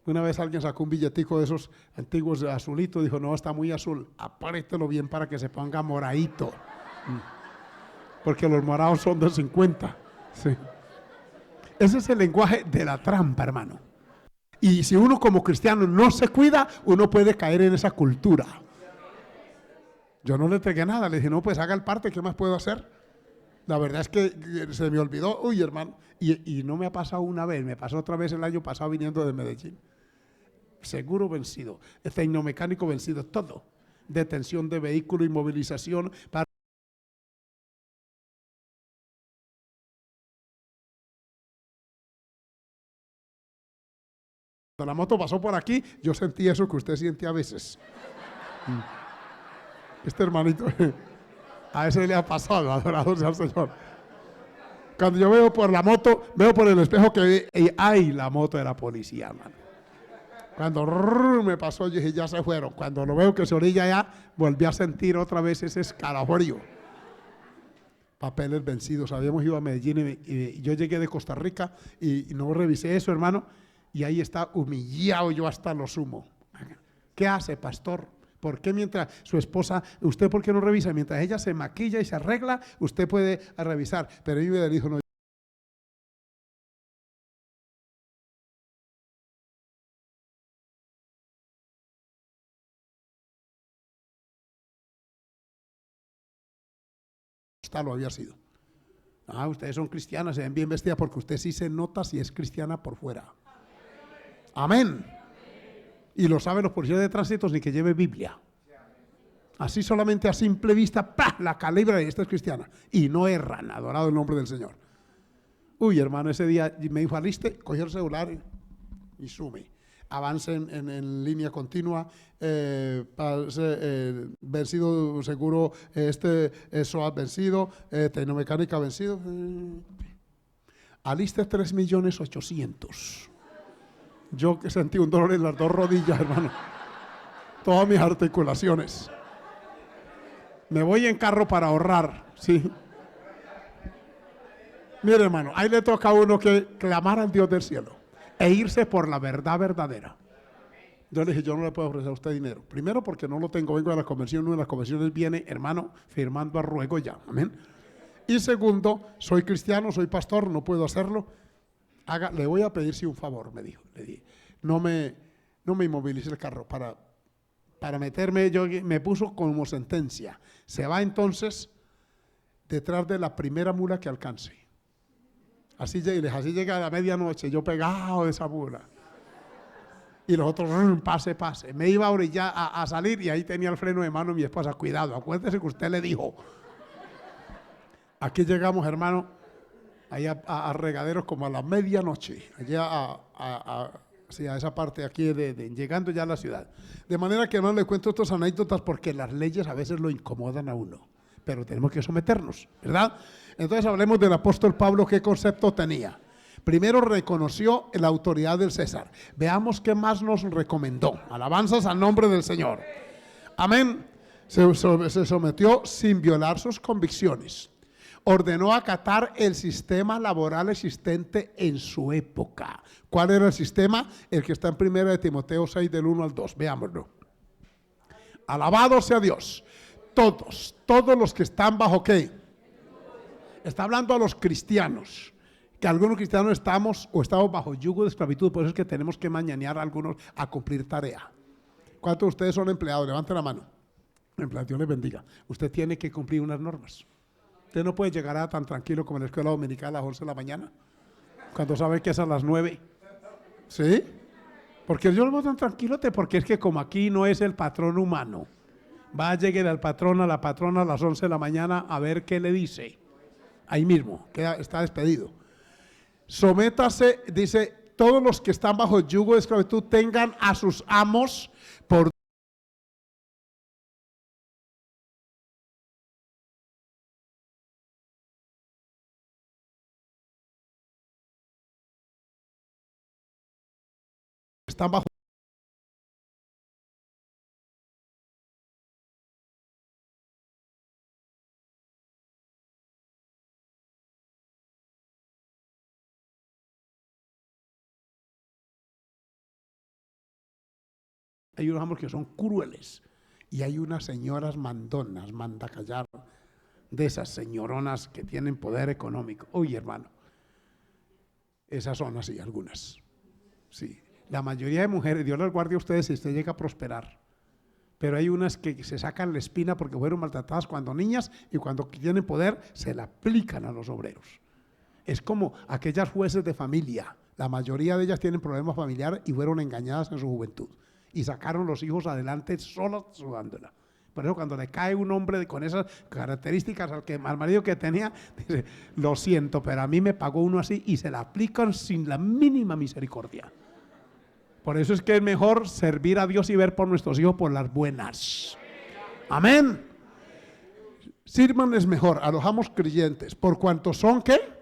Una vez alguien sacó un billetico de esos antiguos azulitos, dijo, no, está muy azul, apriételo bien para que se ponga moradito. Porque los morados son de 50. Sí. Ese es el lenguaje de la trampa, hermano. Y si uno como cristiano no se cuida, uno puede caer en esa cultura. Yo no le entregué nada, le dije, no, pues haga el parte, ¿qué más puedo hacer? La verdad es que se me olvidó, uy, hermano, y no me ha pasado una vez, me pasó otra vez el año pasado viniendo de Medellín. Seguro vencido, tecnomecánico vencido, todo. Detención de vehículo, inmovilización. Cuando la moto pasó por aquí, yo sentí eso que usted siente a veces. Este hermanito, a ese le ha pasado, adorado sea el Señor. Cuando yo veo por la moto, veo por el espejo que, ay, la moto era policía, hermano. Cuando me pasó, yo dije, ya se fueron. Cuando lo veo que se orilla ya, volví a sentir otra vez ese escalofrío. Papeles vencidos. Habíamos ido a Medellín y yo llegué de Costa Rica y no revisé eso, hermano. Y ahí está humillado yo hasta lo sumo. ¿Qué hace, pastor? ¿Por qué mientras su esposa, usted por qué no revisa? Mientras ella se maquilla y se arregla, usted puede revisar. Pero yo le dijo, no. Lo había sido. Ah, ustedes son cristianas, se ven bien vestidas porque usted sí se nota si es cristiana por fuera. Amén. Y lo saben los policías de tránsito ni que lleve Biblia. Así solamente a simple vista, ¡pah!, la calibra y esta es cristiana. Y no erran, adorado el nombre del Señor. Uy, hermano, ese día me dijo, aliste, cogió el celular y sume. Avance en línea continua, vencido seguro, eso ha vencido, tecnomecánica vencido. Aliste 3.800.000. Yo que sentí un dolor en las 2 rodillas, hermano. Todas mis articulaciones. Me voy en carro para ahorrar, sí. Mire, hermano, ahí le toca a uno que clamar al Dios del cielo e irse por la verdad verdadera. Yo le dije, yo no le puedo ofrecer a usted dinero. Primero porque no lo tengo, vengo de la convención, una de las convenciones viene, hermano, firmando a ruego ya, amén. Y segundo, soy cristiano, soy pastor, no puedo hacerlo. Le voy a pedir sí un favor, me dijo. Le dije, no me inmovilice el carro para meterme, me puso como sentencia. Se va entonces detrás de la primera mula que alcance. Así llega a la medianoche, yo pegado de esa mula. Y los otros, pase. Me iba a orillar a salir y ahí tenía el freno de mano mi esposa. Cuidado, acuérdese que usted le dijo. Aquí llegamos, hermano, allá a Regaderos como a la medianoche, allá a esa parte aquí, llegando ya a la ciudad. De manera que no le cuento estas anécdotas porque las leyes a veces lo incomodan a uno. Pero tenemos que someternos, ¿verdad? Entonces hablemos del apóstol Pablo, ¿qué concepto tenía? Primero reconoció la autoridad del César. Veamos qué más nos recomendó. Alabanzas al nombre del Señor. Amén. Se sometió sin violar sus convicciones. Ordenó acatar el sistema laboral existente en su época. ¿Cuál era el sistema? El que está en 1 Timoteo 6 del 1 al 2. Veámoslo. Alabado sea Dios. Todos los que están bajo ¿qué? Está hablando a los cristianos que algunos cristianos estamos bajo yugo de esclavitud, por eso es que tenemos que mañanear a algunos a cumplir tarea. ¿Cuántos de ustedes son empleados? Levanten la mano. Empleados, Dios les bendiga. Usted tiene que cumplir unas normas. Usted no puede llegar a tan tranquilo como en la escuela dominical a las 11 de la mañana, cuando sabe que es a las 9. ¿Sí? Porque yo lo veo tan tranquilote, porque es que como aquí no es el patrón humano, va a llegar al patrón, a la patrona a las 11 de la mañana a ver qué le dice. Ahí mismo, está despedido. Sométase, dice, todos los que están bajo el yugo de esclavitud tengan a sus amos por están bajo. Hay unos amos que son crueles y hay unas señoras mandonas, mandacallar, de esas señoronas que tienen poder económico. Oye, hermano, esas son así, algunas. Sí, la mayoría de mujeres, Dios las guarde a ustedes si usted llega a prosperar. Pero hay unas que se sacan la espina porque fueron maltratadas cuando niñas y cuando tienen poder se la aplican a los obreros. Es como aquellas jueces de familia. La mayoría de ellas tienen problemas familiares y fueron engañadas en su juventud. Y sacaron los hijos adelante solas sudándola. Por eso cuando le cae un hombre con esas características al marido que tenía, dice, lo siento, pero a mí me pagó uno así, y se la aplican sin la mínima misericordia. Por eso es que es mejor servir a Dios y ver por nuestros hijos por las buenas. Amén. Sírvanles mejor a los amos creyentes, por cuanto son, ¿qué?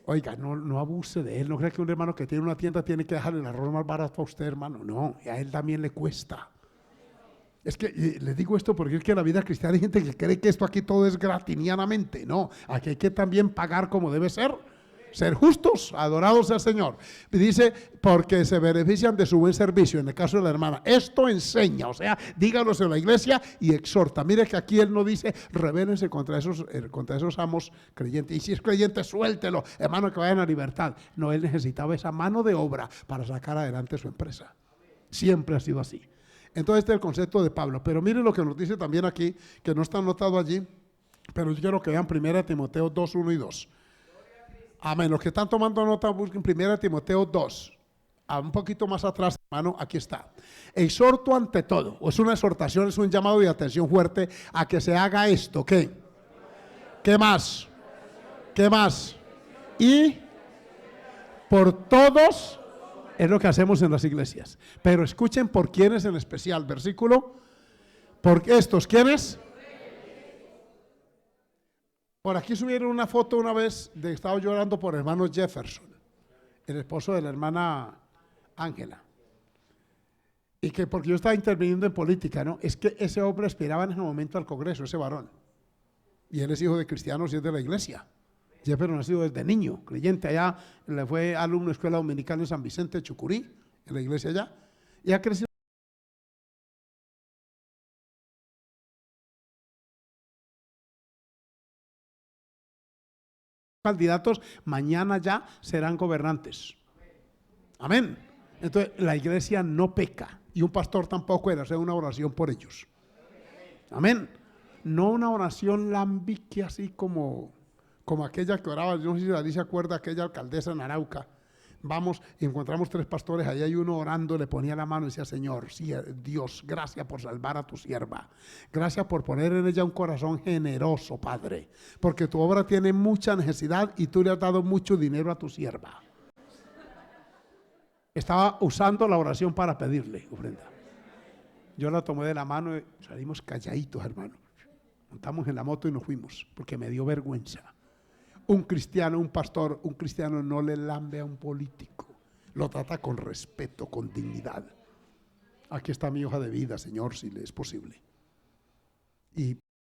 Oiga, no abuse de él. No crea que un hermano que tiene una tienda tiene que dejarle el arroz más barato a usted, hermano. No, a él también le cuesta. Es que les digo esto porque es que en la vida cristiana hay gente que cree que esto aquí todo es gratinianamente. No, aquí hay que también pagar como debe ser justos, adorados al Señor. Y dice, porque se benefician de su buen servicio, en el caso de la hermana. Esto enseña, o sea, dígalos en la iglesia y exhorta. Mire que aquí él no dice, rebélense contra esos amos creyentes. Y si es creyente, suéltelo, hermano, que vayan a libertad. No, él necesitaba esa mano de obra para sacar adelante su empresa. Siempre ha sido así. Entonces este es el concepto de Pablo. Pero miren lo que nos dice también aquí, que no está anotado allí, pero yo quiero que vean 1 Timoteo 2, 1 y 2. Amén. Los que están tomando nota, busquen 1 Timoteo 2. Un poquito más atrás, hermano, aquí está. Exhorto ante todo. Es una exhortación, es un llamado de atención fuerte a que se haga esto. ¿Qué? ¿Qué más? ¿Qué más? Y por todos, es lo que hacemos en las iglesias. Pero escuchen por quiénes en especial. Versículo. ¿Por estos quiénes? Por aquí subieron una foto una vez de que estaba llorando por el hermano Jefferson, el esposo de la hermana Ángela. Y que porque yo estaba interviniendo en política, ¿no? Es que ese hombre aspiraba en ese momento al Congreso, ese varón. Y él es hijo de cristianos y es de la iglesia. Jefferson ha sido desde niño, creyente allá, le fue alumno de escuela dominicana en San Vicente, Chucurí, en la iglesia allá. Y ha crecido. Candidatos mañana ya serán gobernantes. Amén. Entonces la iglesia no peca y un pastor tampoco era hacer una oración por ellos. Amén. No una oración lambique así como aquella que oraba, yo no sé si David se acuerda, aquella alcaldesa en Arauca. Vamos, encontramos 3 pastores, ahí hay uno orando, le ponía la mano y decía, Señor, sí, Dios, gracias por salvar a tu sierva. Gracias por poner en ella un corazón generoso, Padre, porque tu obra tiene mucha necesidad y tú le has dado mucho dinero a tu sierva. Estaba usando la oración para pedirle ofrenda. Yo la tomé de la mano y salimos calladitos, hermano. Montamos en la moto y nos fuimos, porque me dio vergüenza. Un cristiano, un pastor, un cristiano no le lambe a un político. Lo trata con respeto, con dignidad. Aquí está mi hoja de vida, Señor, si le es posible. Y